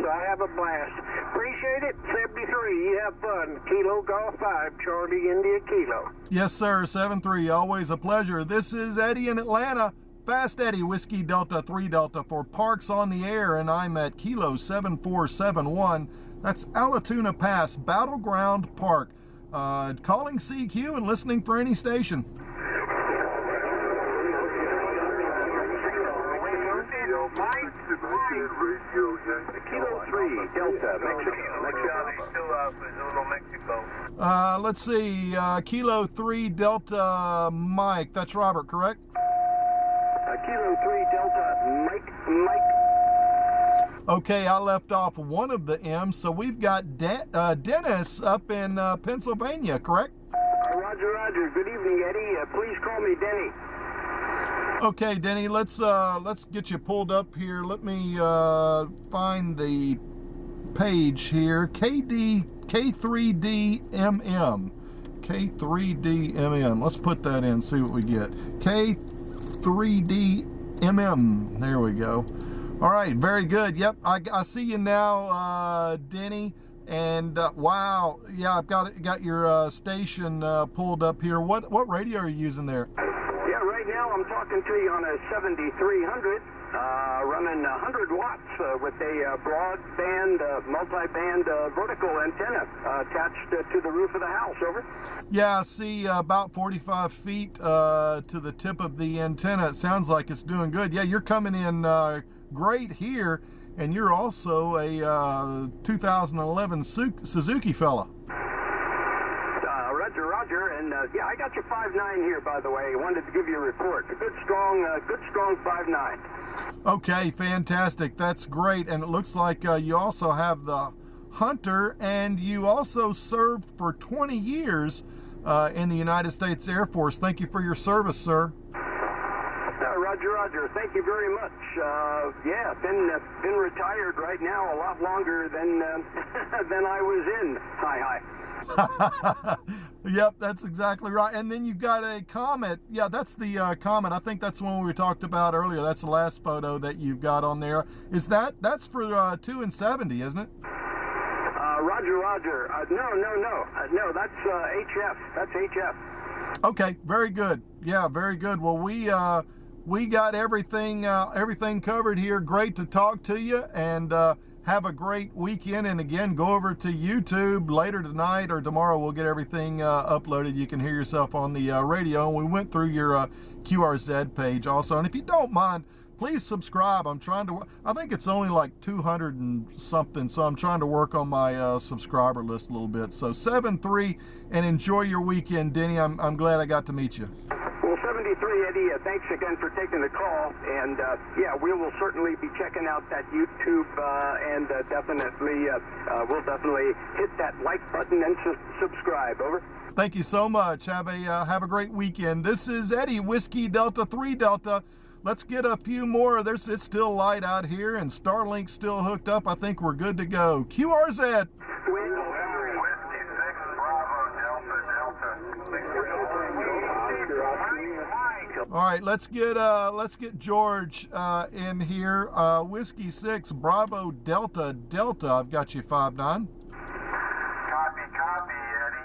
so I have a blast. Appreciate it. 73. You have fun. Kilo Golf 5 Charlie India Kilo. Yes, sir. 7-3. Always a pleasure. This is Eddie in Atlanta. Fast Eddie, Whiskey Delta 3 Delta for Parks on the Air, and I'm at Kilo 7471. That's Allatoona Pass, Battleground Park. Calling CQ and listening for any station. Mike. Kilo 3, Delta, Mexico. Let's see, Kilo 3 Delta Mike. That's Robert, correct? Kilo 3, Delta, Mike. Okay, I left off one of the M's, so we've got Dennis up in Pennsylvania, correct? Roger. Good evening, Eddie. Please call me Denny. Okay, Denny, let's get you pulled up here. Let me find the page here. K3DMM. Let's put that in, see what we get. K3DMM. There we go. All right, very good. Yep, I see you now, Denny. And wow, yeah, I've got your station pulled up here. What radio are you using there? Yeah, right now I'm talking to you on a 7300, running 100 watts with a broadband, multi-band vertical antenna attached to the roof of the house. Over. Yeah, I see about 45 feet to the tip of the antenna. It sounds like it's doing good. Yeah, you're coming in great here. And you're also a 2011 Suzuki fella. Roger. And yeah, I got your 5.9 here, by the way. I wanted to give you a report. A good strong 5.9. Okay, fantastic. That's great. And it looks like you also have the Hunter, and you also served for 20 years in the United States Air Force. Thank you for your service, sir. Roger. Thank you very much. Yeah, been retired right now a lot longer than I was in. Hi. Yep, that's exactly right. And then you've got a Comet. Yeah, that's the Comet. I think that's the one we talked about earlier. That's the last photo that you've got on there. That's for 2 and 70, isn't it? Roger. No, that's HF. That's HF. Okay, very good. Yeah, very good. Well, we got everything covered here. Great to talk to you, and have a great weekend. And again, go over to YouTube later tonight or tomorrow. We'll get everything uploaded. You can hear yourself on the radio. And we went through your QRZ page also. And if you don't mind, please subscribe. I think it's only like 200 and something, so I'm trying to work on my subscriber list a little bit. So 7-3, and enjoy your weekend, Denny. I'm glad I got to meet you. Well, 73, Eddie, thanks again for taking the call. And yeah, we will certainly be checking out that YouTube and we'll definitely hit that like button and subscribe. Over. Thank you so much. Have a great weekend. This is Eddie, Whiskey Delta 3 Delta. Let's get a few more. It's still light out here, and Starlink's still hooked up. I think we're good to go. QRZ. All right, let's get George in here. Whiskey 6 Bravo Delta. I've got you 5.9. Copy, Eddie,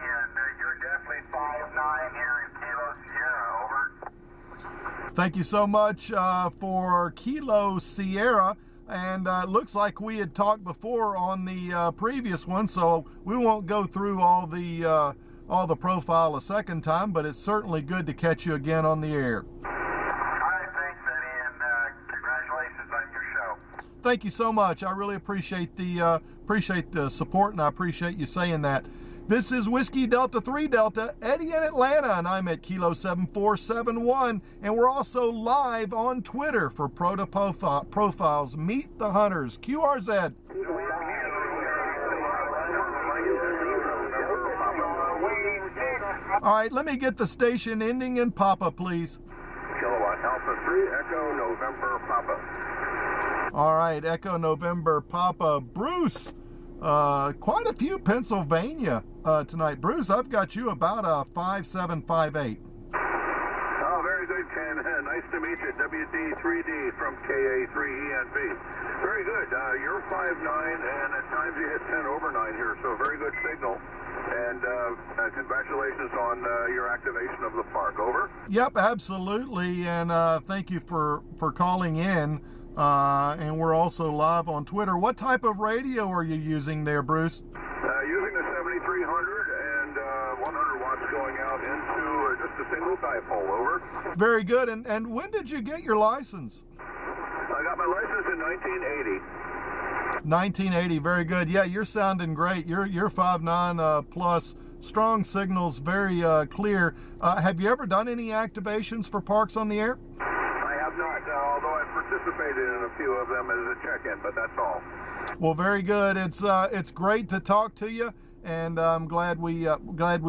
and you're definitely 5.9 here in Kilo Sierra. Over. Thank you so much for Kilo Sierra. And it looks like we had talked before on the previous one, so we won't go through all the profile a second time, but it's certainly good to catch you again on the air. All right, thanks, Eddie, and congratulations on your show. Thank you so much. I really appreciate the support, and I appreciate you saying that. This is Whiskey Delta 3 Delta, Eddie in Atlanta, and I'm at Kilo 7471, and we're also live on Twitter for Pota Profiles. Meet the Hunters. QRZ. All right, let me get the station ending in Papa, please. Kilowatt Alpha 3, Echo November Papa. All right, Echo November Papa. Bruce, quite a few Pennsylvania tonight. Bruce, I've got you about a 5758. Oh, very good, Ken. Nice to meet you. WD3D from KA3ENB. Very good. You're 5.9, and at times you hit 10 over 9 here, so very good signal. And congratulations on your activation of the park. Over. Yep, absolutely. And thank you for calling in. And we're also live on Twitter. What type of radio are you using there, Bruce? Using the 7300 and 100 watts going out into just a single dipole. Over. Very good. And when did you get your license? I got got my license in 1980. 1980, very good. Yeah, you're sounding great. You're 5.9 plus, strong signals, very clear. Have you ever done any activations for Parks on the Air? I have not, although I've participated in a few of them as a check-in, but that's all. Well, very good. It's great to talk to you, and I'm glad we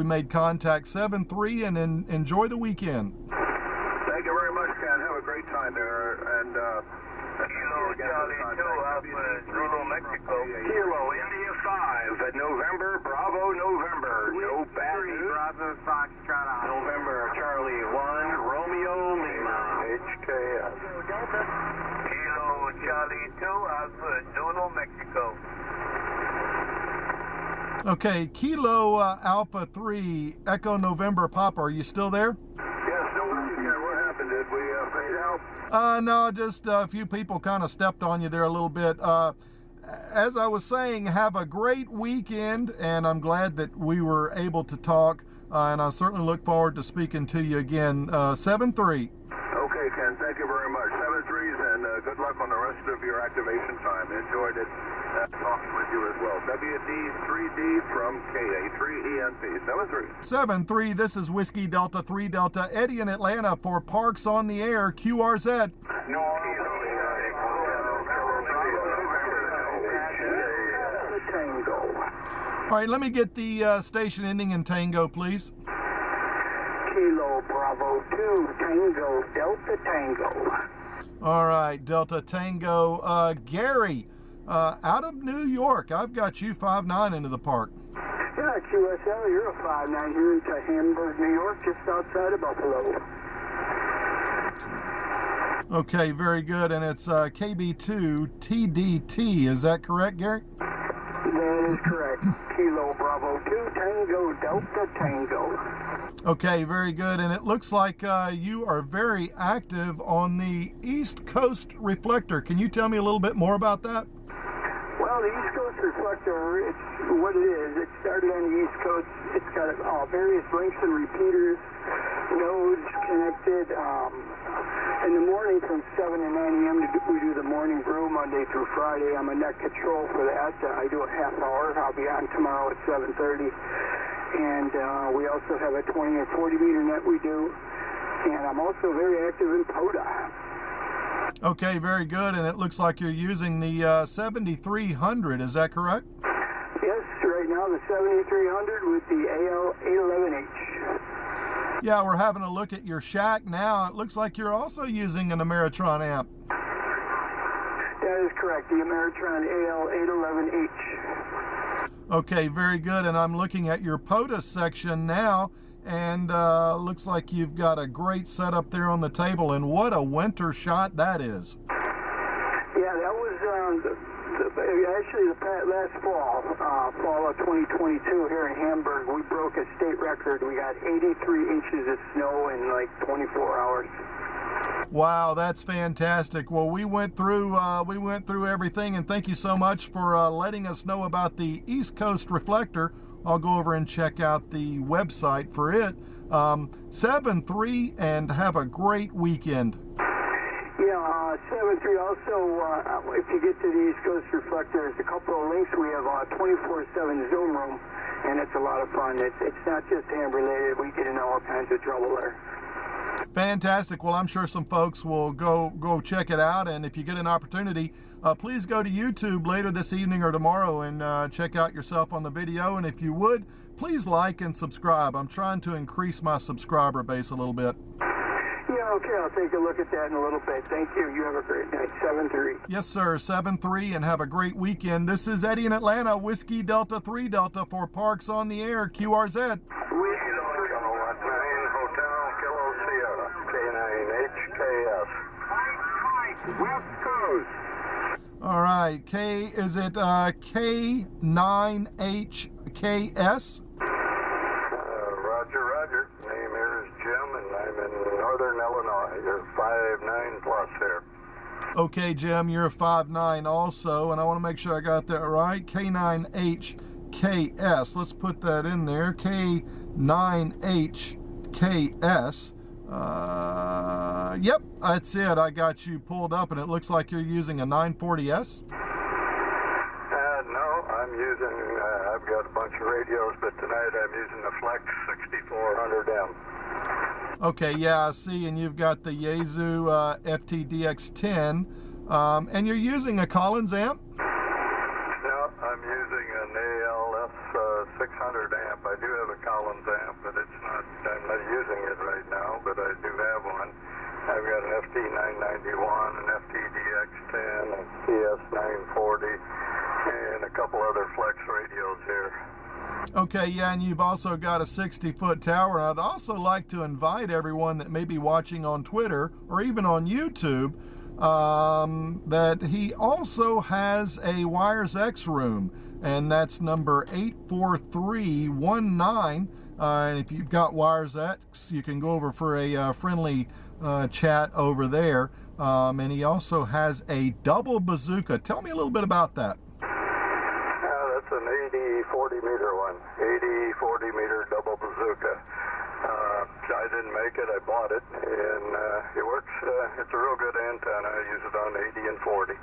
made contact. 7-3, and enjoy the weekend. Thank you very much, Ken. Have a great time there, and Kilo Charlie 2, Alpha Zulu, Mexico. Kilo India 5 at November, Bravo, November. No bad news. Bravo, Foxtrot, November, Charlie 1, Romeo, Lima. HKS. Kilo Charlie 2, Alpha Zulu, Mexico. Okay, Kilo Alpha 3, Echo November Papa, are you still there? Yes, no worries, Ken. What happened? Did we fade out? No, just a few people kind of stepped on you there a little bit. As I was saying, have a great weekend, and I'm glad that we were able to talk, and I certainly look forward to speaking to you again. 7-3. Okay, Ken. Thank you very much. 7-3s, and good luck on the rest of your activation time. Enjoyed it talking with you as well. WD3D from KA3ENP. 7-3. 7-3, this is Whiskey Delta 3 Delta, Eddie in Atlanta for Parks on the Air, QRZ. All right, let me get the station ending in Tango, please. Kilo Bravo 2, Tango, Delta Tango. All right, Delta Tango. Gary, out of New York, I've got you 5-9 into the park. Yeah, QSL, you're a 5-9 here into Hamburg, New York, just outside of Buffalo. Okay, very good, and it's KB2TDT, is that correct, Gary? That is correct. Kilo Bravo 2, Tango, Delta Tango. Okay, very good, and it looks like you are very active on the East Coast Reflector. Can you tell me a little bit more about that? Well, the East Coast Reflector, it's what it is. It started on the East Coast. It's got various links and repeaters, nodes connected. In the morning from 7 to 9 a.m. we do the morning brew Monday through Friday. I'm a net control for that. I do a half hour. I'll be on tomorrow at 7:30. And we also have a 20 and 40 meter net we do. And I'm also very active in Pota. Okay, very good. And it looks like you're using the 7300, is that correct? Yes, right now the 7300 with the AL811H. Yeah, we're having a look at your shack now. It looks like you're also using an Ameritron amp. That is correct, the Ameritron AL811H. Okay, very good. And I'm looking at your Pota section now, and looks like you've got a great setup there on the table. And what a winter shot that is. Yeah, that was actually the last fall of 2022 here in Hamburg. We broke a state record. We got 83 inches of snow in like 24 hours. Wow, that's fantastic. Well, we went through everything, and thank you so much for letting us know about the East Coast Reflector. I'll go over and check out the website for it. 7-3, and have a great weekend. Yeah, 7-3. Also, if you get to the East Coast Reflector, there's a couple of links. We have a 24/7 Zoom room, and it's a lot of fun. It's not just ham related. We get in all kinds of trouble there. Fantastic. Well, I'm sure some folks will go check it out, and if you get an opportunity, please go to YouTube later this evening or tomorrow and check out yourself on the video. And if you would, please like and subscribe. I'm trying to increase my subscriber base a little bit. Yeah, okay, I'll take a look at that in a little bit. Thank you. You have a great night. 7-3. Yes, sir. 7-3, and have a great weekend. This is Eddie in Atlanta, Whiskey Delta 3 Delta for Parks on the Air, QRZ. West Coast. All right, is it K9HKS? Roger. Name here is Jim, and I'm in Northern Illinois. You're 5-9 plus here. Okay, Jim, you're 5'9" also, and I want to make sure I got that right. K9HKS. Let's put that in there. K9HKS. Yep, that's it. I got you pulled up, and it looks like you're using a 940S. No, I'm using, I've got a bunch of radios, but tonight I'm using the Flex 6400M. Okay, yeah, I see, and you've got the Yaesu FTDX10, and you're using a Collins amp? No, I'm using an ALS 600 amp. I do have a Collins amp, but I'm not using it right now, but I do have one. I've got an FT991, an FTDX10, a CS940, and a couple other Flex radios here. Okay, yeah, and you've also got a 60-foot tower. I'd also like to invite everyone that may be watching on Twitter or even on YouTube that he also has a Wires X room, and that's number 84319. And if you've got Wires X, you can go over for a friendly chat over there. And he also has a double bazooka. Tell me a little bit about that. That's an 80-40 meter one, 80-40 meter double bazooka. I didn't make it, I bought it, and it works. It's a real good antenna. I use it on 80 and 40.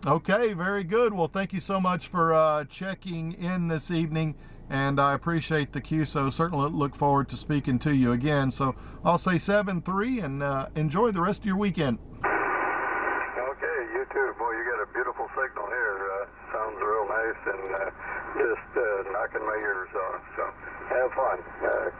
Okay, very good. Well, thank you so much for checking in this evening, and I appreciate the cue, so certainly look forward to speaking to you again. So I'll say 7-3, and enjoy the rest of your weekend. Okay, you too. Boy, you got a beautiful signal here. Sounds real nice and just knocking my ears off. So have fun.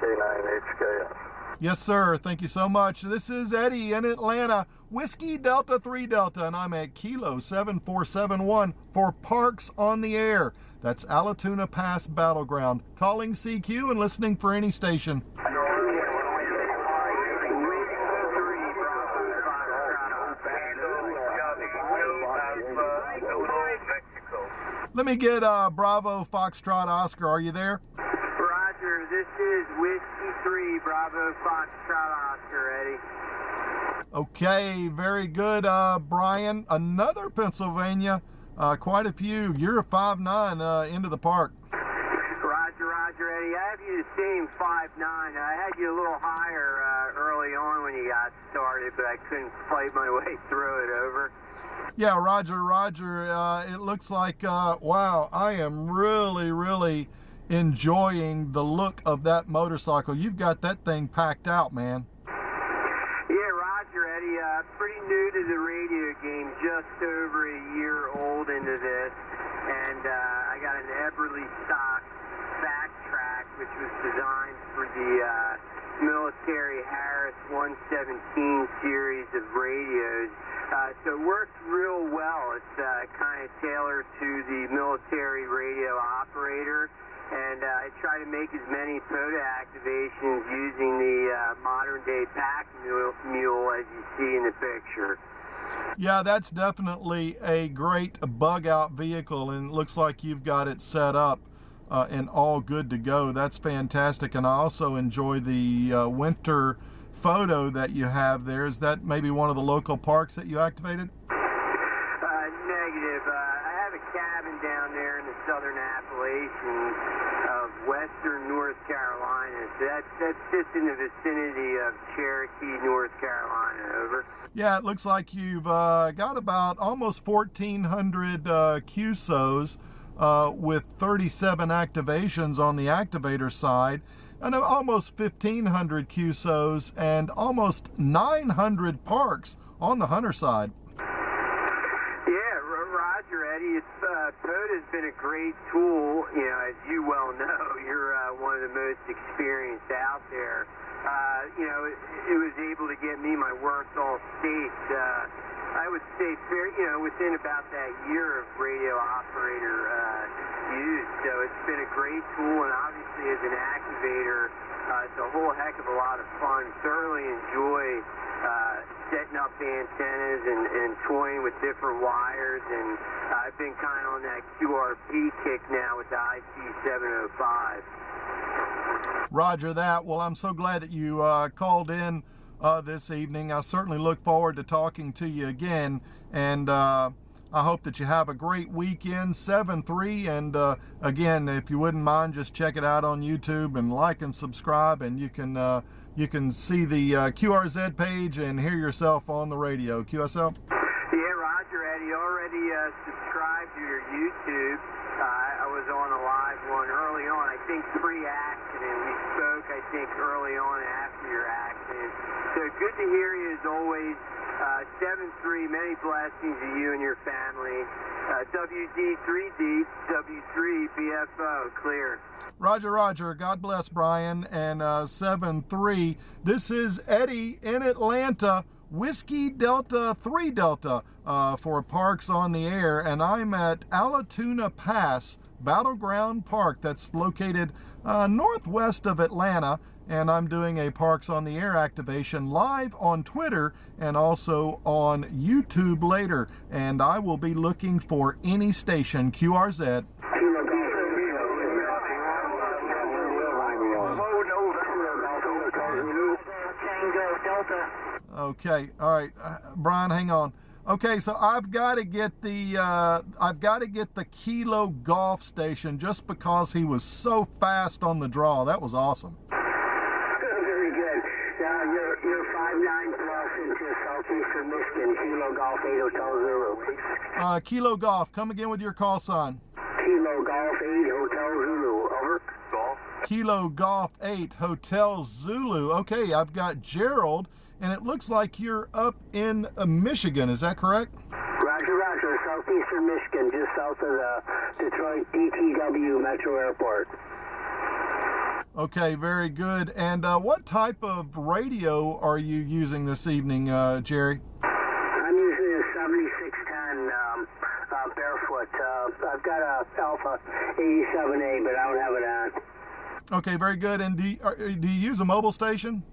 K9HKF. Yes, sir. Thank you so much. This is Eddie in Atlanta, Whiskey Delta 3 Delta, and I'm at Kilo 7471 for Parks on the Air. That's Allatoona Pass Battleground. Calling CQ and listening for any station. Let me get Bravo Foxtrot Oscar. Are you there? Roger, this is Whiskey 3, Bravo Foxtrot Oscar, Eddie. Okay, very good, Brian. Another Pennsylvania, quite a few. You're 5'9" into the park. Roger, Eddie. I have you the same 5'9". I had you a little higher early on when you got started, but I couldn't fight my way through it. Over. Yeah, Roger. It looks like, wow, I am really enjoying the look of that motorcycle. You've got that thing packed out, man. Yeah, Roger, Eddie. Pretty new to the radio game, just over a year old into this. And I got an Eberly stock backtrack, which was designed for the military Harris 117 series of radios. So it works real well. It's kind of tailored to the military radio operator, and I try to make as many Pota activations using the modern-day pack mule as you see in the picture. Yeah, that's definitely a great bug-out vehicle, and it looks like you've got it set up and all good to go. That's fantastic, and I also enjoy the winter photo that you have there. Is that maybe one of the local parks that you activated? Negative. I have a cabin down there in the southern Appalachians of western North Carolina. So that's just in the vicinity of Cherokee, North Carolina. Over. Yeah, it looks like you've got about almost 1,400 QSOs with 37 activations on the activator side, and almost 1,500 QSOs and almost 900 parks on the hunter side. Yeah, Roger, Eddie. Pota's been a great tool. You know, as you well know, you're one of the most experienced out there. You know, it was able to get me my Worthall States. I would say, within about that year of radio operator use. So it's been a great tool, and obviously as an activator, it's a whole heck of a lot of fun. Thoroughly enjoy setting up antennas and toying with different wires, and I've been kind of on that QRP kick now with the IC705. Roger that. Well, I'm so glad that you called in this evening. I certainly look forward to talking to you again, and I hope that you have a great weekend. 7-3, and again, if you wouldn't mind, just check it out on YouTube and like and subscribe, and you can you can see the QRZ page and hear yourself on the radio. QSL? Yeah, Roger, Eddie, already subscribed to your YouTube. I was on a live one early on, I think pre-accident. We spoke, I think, early on after your accident. So good to hear you as always. 7-3, many blessings to you and your family. WD3D, W3, BFO, clear. Roger, Roger. God bless, Brian. And 7-3. This is Eddie in Atlanta. Whiskey Delta 3 Delta for Parks on the Air, and I'm at Alatoona Pass Battleground Park that's located northwest of Atlanta, and I'm doing a Parks on the Air activation live on Twitter and also on YouTube later, and I will be looking for any station, QRZ. Okay, all right, Brian, hang on. Okay, so I've got to get the Kilo Golf station just because he was so fast on the draw. That was awesome. Very good. Now you're 5'9" plus into southeastern Michigan. Kilo Golf 8 Hotel Zulu, please. Kilo Golf, come again with your call sign. Kilo Golf 8 Hotel Zulu. Over. Golf. Kilo Golf 8 Hotel Zulu. Okay, I've got Gerald. And it looks like you're up in Michigan, is that correct? Roger, Roger, southeastern Michigan, just south of the Detroit DTW Metro Airport. Okay, very good. And what type of radio are you using this evening, Jerry? I'm using a 7610 barefoot. I've got a Alpha 87A, but I don't have it on. Okay, very good. And do you use a mobile station?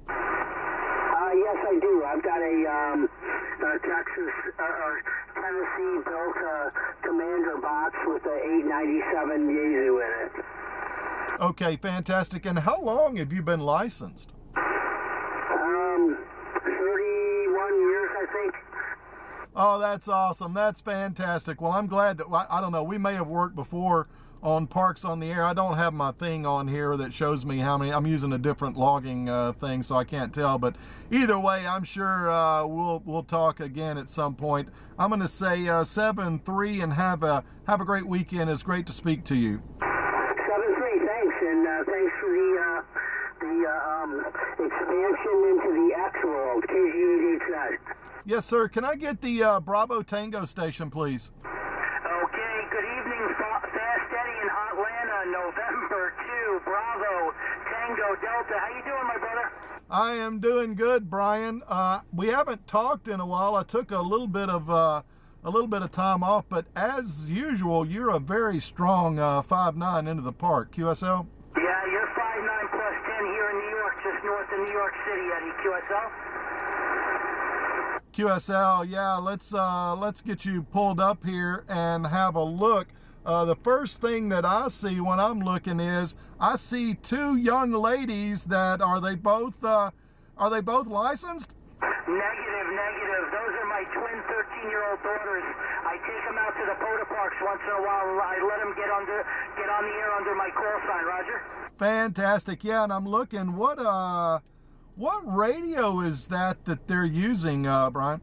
Yes, I do. I've got a Tennessee-built Commander box with the 897 Yaesu in it. Okay, fantastic. And how long have you been licensed? 31 years, I think. Oh, that's awesome. That's fantastic. Well, I'm glad that, I don't know, we may have worked before on Parks on the Air. I don't have my thing on here that shows me how many. I'm using a different logging thing, so I can't tell. But either way, I'm sure we'll talk again at some point. I'm going to say 7-3 and have a great weekend. It's great to speak to you. 7-3, thanks, and thanks for the expansion into the X world. KGHZ. Yes, sir. Can I get the Bravo Tango station, please? November 2, Bravo, Tango, Delta. How you doing, my brother? I am doing good, Brian. We haven't talked in a while. I took a little bit of time off, but as usual, you're a very strong 5'9" into the park. QSL? Yeah, you're 5'9" plus 10 here in New York, just north of New York City, Eddie. QSL? QSL, yeah. Let's get you pulled up here and have a look. The first thing that I see when I'm looking is I see two young ladies that are they both licensed? Negative. Those are my twin 13-year-old daughters. I take them out to the Pota parks once in a while. I let them get on the air under my call sign, Roger. Fantastic. Yeah, and I'm looking what radio is that they're using, Brian?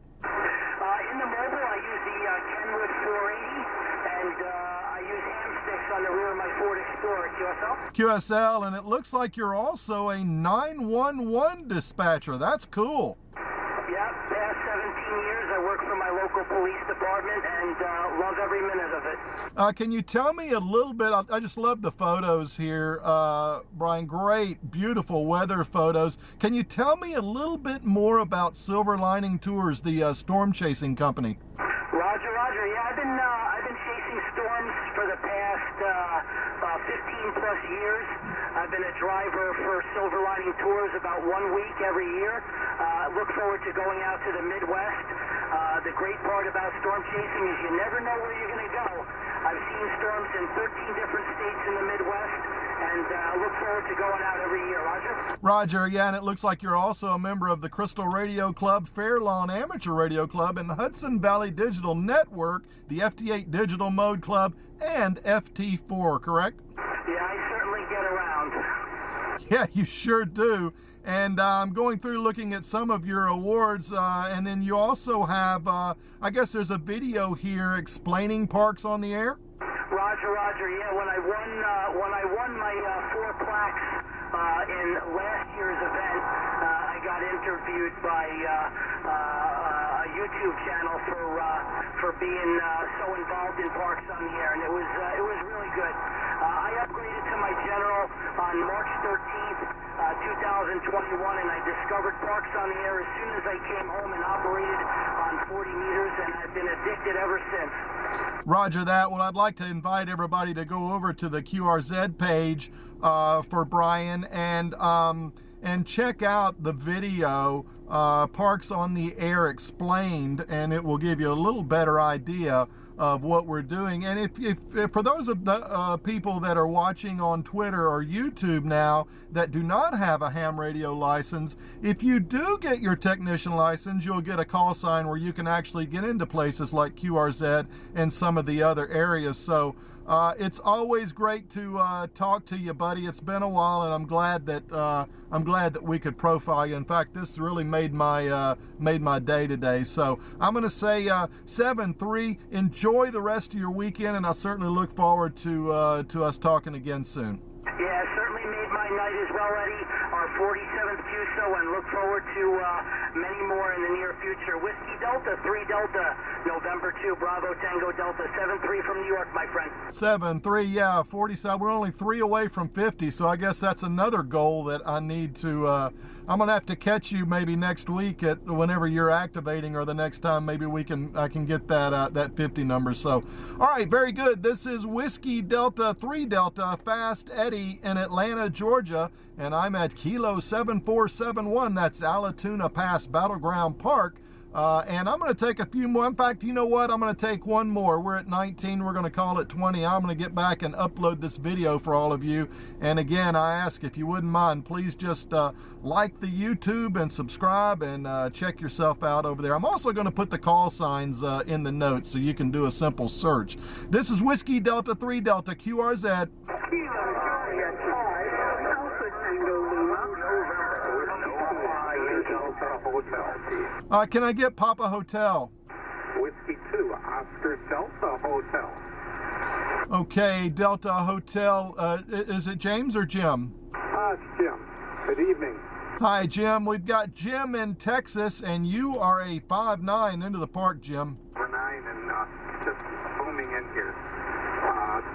In the mobile, I use the Kenwood 480 and I use ham sticks on the rear of my Ford Explorer. QSL? QSL, and it looks like you're also a 911 dispatcher. That's cool. Yeah, past 17 years I work for my local police department and love every minute of it. Can you tell me a little bit, I just love the photos here, Brian, great, beautiful weather photos. Can you tell me a little bit more about Silver Lining Tours, the storm chasing company? Roger, yeah, I've been chasing storms for the past 15 plus years. I've been a driver for Silver Lining Tours about 1 week every year. Look forward to going out to the Midwest. The great part about storm chasing is you never know where you're going to go. I've seen storms in 13 different states in the Midwest, and look forward to going out every year. Roger? Roger, yeah, and it looks like you're also a member of the Crystal Radio Club, Fairlawn Amateur Radio Club, and the Hudson Valley Digital Network, the FT8 Digital Mode Club, and FT4, correct? Yeah, I certainly get around. Yeah, you sure do. And I'm going through looking at some of your awards, and then you also have, I guess there's a video here explaining Parks on the Air. Roger. Yeah, when I won my 4 plaques in last year's event, I got interviewed by a YouTube channel for being so involved in Parks on the Air, and it was really good. I upgraded to my general on March 13th, 2021, and I discovered Parks on the Air as soon as I came home and operated on 40 meters, and I've been addicted ever since. Roger that. Well, I'd like to invite everybody to go over to the QRZ page for Brian and check out the video, Parks on the Air Explained, and it will give you a little better idea of what we're doing. And if for those of the people that are watching on Twitter or YouTube now that do not have a ham radio license, if you do get your technician license, you'll get a call sign where you can actually get into places like QRZ and some of the other areas. So it's always great to talk to you, buddy. It's been a while, and I'm glad that we could profile you. In fact, this really made my day today. So I'm going to say 7-3. Enjoy the rest of your weekend, and I certainly look forward to us talking again soon. Yeah, it certainly made my night as well, Eddie. Our 47th QSO, and look forward to many more in the near future. Whiskey Delta, 3 Delta, November 2, Bravo Tango Delta, 7-3 from New York, my friend. 7-3, yeah, 47. We're only 3 away from 50, so I guess that's another goal that I need to, I'm going to have to catch you maybe next week at whenever you're activating, or the next time maybe I can get that 50 number. So, all right, very good. This is Whiskey Delta 3 Delta Fast Eddie in Atlanta, Georgia, and I'm at Kilo 7471. That's Allatoona Pass Battleground Park. And I'm going to take a few more. In fact, you know what? I'm going to take one more. We're at 19. We're going to call it 20. I'm going to get back and upload this video for all of you. And again, I ask if you wouldn't mind, please just like the YouTube and subscribe, and check yourself out over there. I'm also going to put the call signs in the notes so you can do a simple search. This is Whiskey Delta 3 Delta QRZ. Can I get Papa Hotel? Whiskey 2, Oscar Delta Hotel. Okay, Delta Hotel. Is it James or Jim? It's Jim. Good evening. Hi, Jim. We've got Jim in Texas, and you are a 5-9 into the park, Jim. 9 and just booming in here.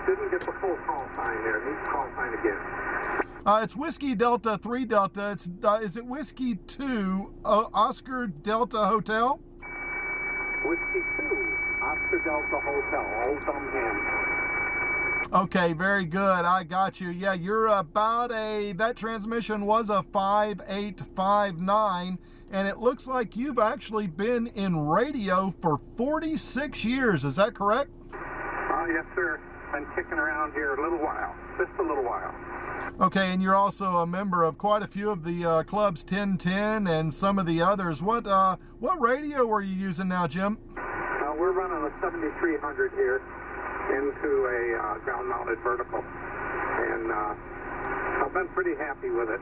Didn't get the full call sign there. Need call sign again. It's Whiskey Delta 3 Delta. It's is it Whiskey 2 Oscar Delta Hotel? Whiskey 2 Oscar Delta Hotel. Old Dumb Ham. Okay, very good. I got you. Yeah, you're about that transmission was a 5859, and it looks like you've actually been in radio for 46 years. Is that correct? Yes, sir. Been kicking around here a little while. Just a little while. Okay, and you're also a member of quite a few of the clubs, 1010 and some of the others. What radio are you using now, Jim? We're running a 7300 here into a ground-mounted vertical, and I've been pretty happy with it.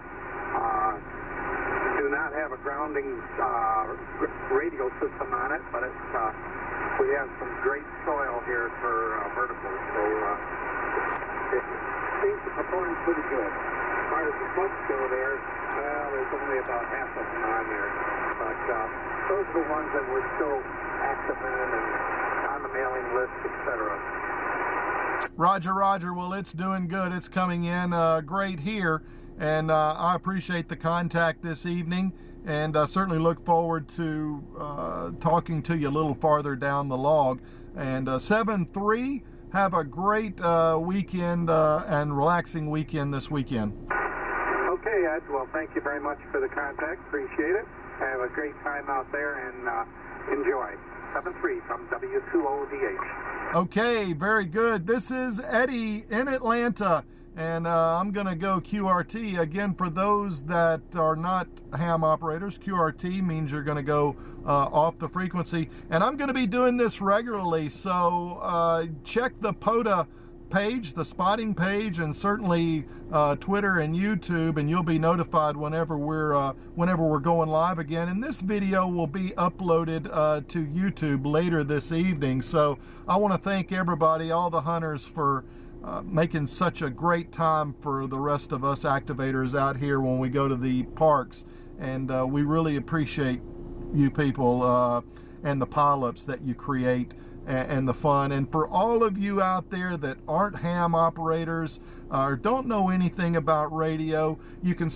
Do not have a grounding radio system on it, but it's we have some great soil here for verticals, so it seems to perform pretty good. As far as the smokes go there, well, there's only about half of them on there, but those are the ones that we're still active in and on the mailing list, etc. Roger, Roger. Well, it's doing good. It's coming in great here, and I appreciate the contact this evening, and certainly look forward to talking to you a little farther down the log. And 7-3, have a great weekend and relaxing weekend this weekend. Okay, Ed. Well, thank you very much for the contact. Appreciate it. Have a great time out there and enjoy. 7-3 from W2ODH. Okay, very good. This is Eddie in Atlanta, and I'm going to go QRT. Again, for those that are not ham operators, QRT means you're going to go off the frequency, and I'm going to be doing this regularly, so check the Pota page, the spotting page, and certainly Twitter and YouTube, and you'll be notified whenever we're going live again. And this video will be uploaded to YouTube later this evening. So I want to thank everybody, all the hunters, for making such a great time for the rest of us activators out here when we go to the parks. And we really appreciate you people and the pileups that you create and the fun. And for all of you out there that aren't ham operators or don't know anything about radio, you can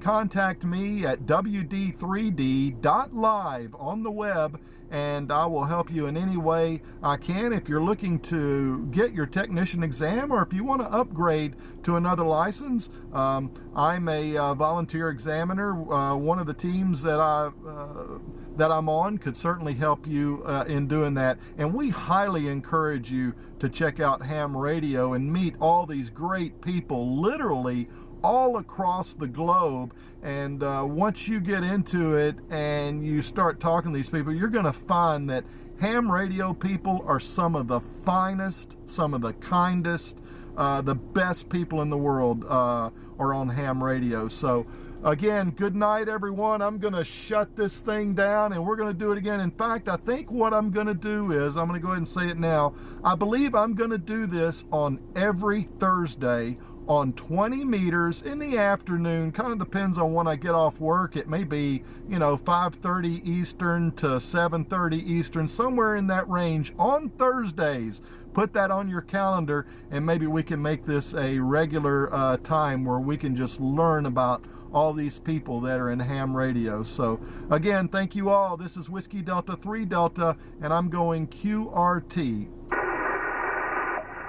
contact me at WD3D.live on the web, and I will help you in any way I can. If you're looking to get your technician exam, or if you want to upgrade to another license, I'm a volunteer examiner. One of the teams that I'm on could certainly help you in doing that. And we highly encourage you to check out ham radio and meet all these great people, literally all across the globe. And once you get into it and you start talking to these people, you're going to find that ham radio people are some of the finest, some of the kindest, the best people in the world are on ham radio. So again, good night, everyone. I'm going to shut this thing down, and we're going to do it again. In fact, I think what I'm going to do is, I'm going to go ahead and say it now, I believe I'm going to do this on every Thursday on 20 meters in the afternoon. Kind of depends on when I get off work. It may be, 5:30 Eastern to 7:30 Eastern, somewhere in that range on Thursdays. Put that on your calendar, and maybe we can make this a regular time where we can just learn about all these people that are in ham radio. So again, thank you all. This is Whiskey Delta 3 Delta, and I'm going QRT.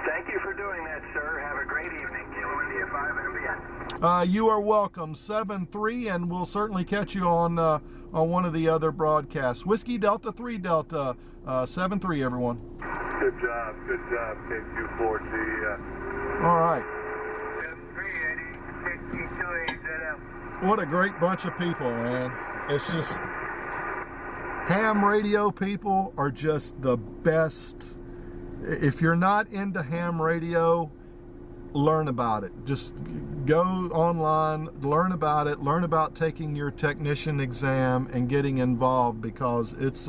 Thank you for doing that, sir. Have a great evening. India 5 and beyond. You are welcome. 7-3, and we'll certainly catch you on one of the other broadcasts. Whiskey Delta 3 Delta 7-3, everyone. Good job, KQ4T. All right. 7-3, What a great bunch of people, man. It's just, ham radio people are just the best. If you're not into ham radio, learn about it. Just go online, learn about it, learn about taking your technician exam and getting involved, because it's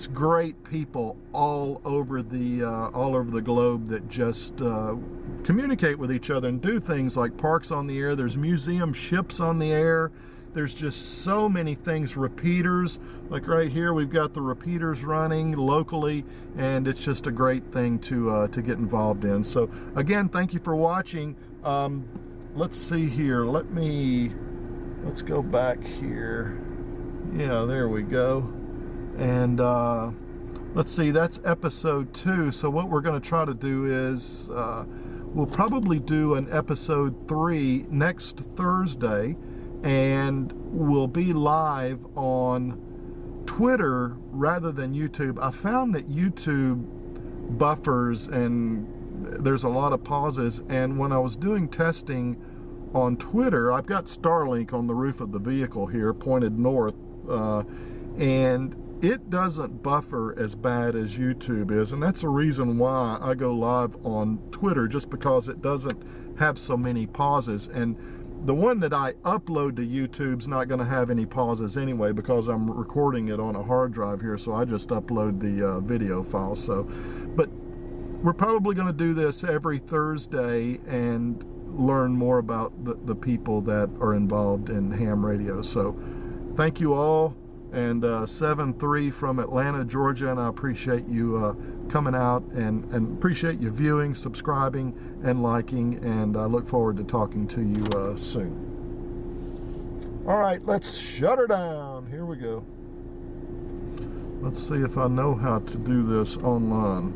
great people all over the globe that just communicate with each other and do things like parks on the air. There's museum ships on the air. There's just so many things. Repeaters, like right here, we've got the repeaters running locally, and it's just a great thing to get involved in. So again, thank you for watching. Let's see here. Let's go back here. Yeah, there we go. And let's see, that's episode 2. So what we're going to try to do is we'll probably do an episode 3 next Thursday, and we'll be live on Twitter rather than YouTube. I found that YouTube buffers and there's a lot of pauses, and when I was doing testing on Twitter, I've got Starlink on the roof of the vehicle here pointed north, and it doesn't buffer as bad as YouTube is, and that's the reason why I go live on Twitter, just because it doesn't have so many pauses. And the one that I upload to YouTube's not going to have any pauses anyway, because I'm recording it on a hard drive here, so I just upload the video file. So, but we're probably going to do this every Thursday and learn more about the people that are involved in ham radio. So thank you all. And 7-3 from Atlanta, Georgia, and I appreciate you coming out and appreciate you viewing, subscribing, and liking, and I look forward to talking to you soon. All right, let's shut her down. Here we go. Let's see if I know how to do this online.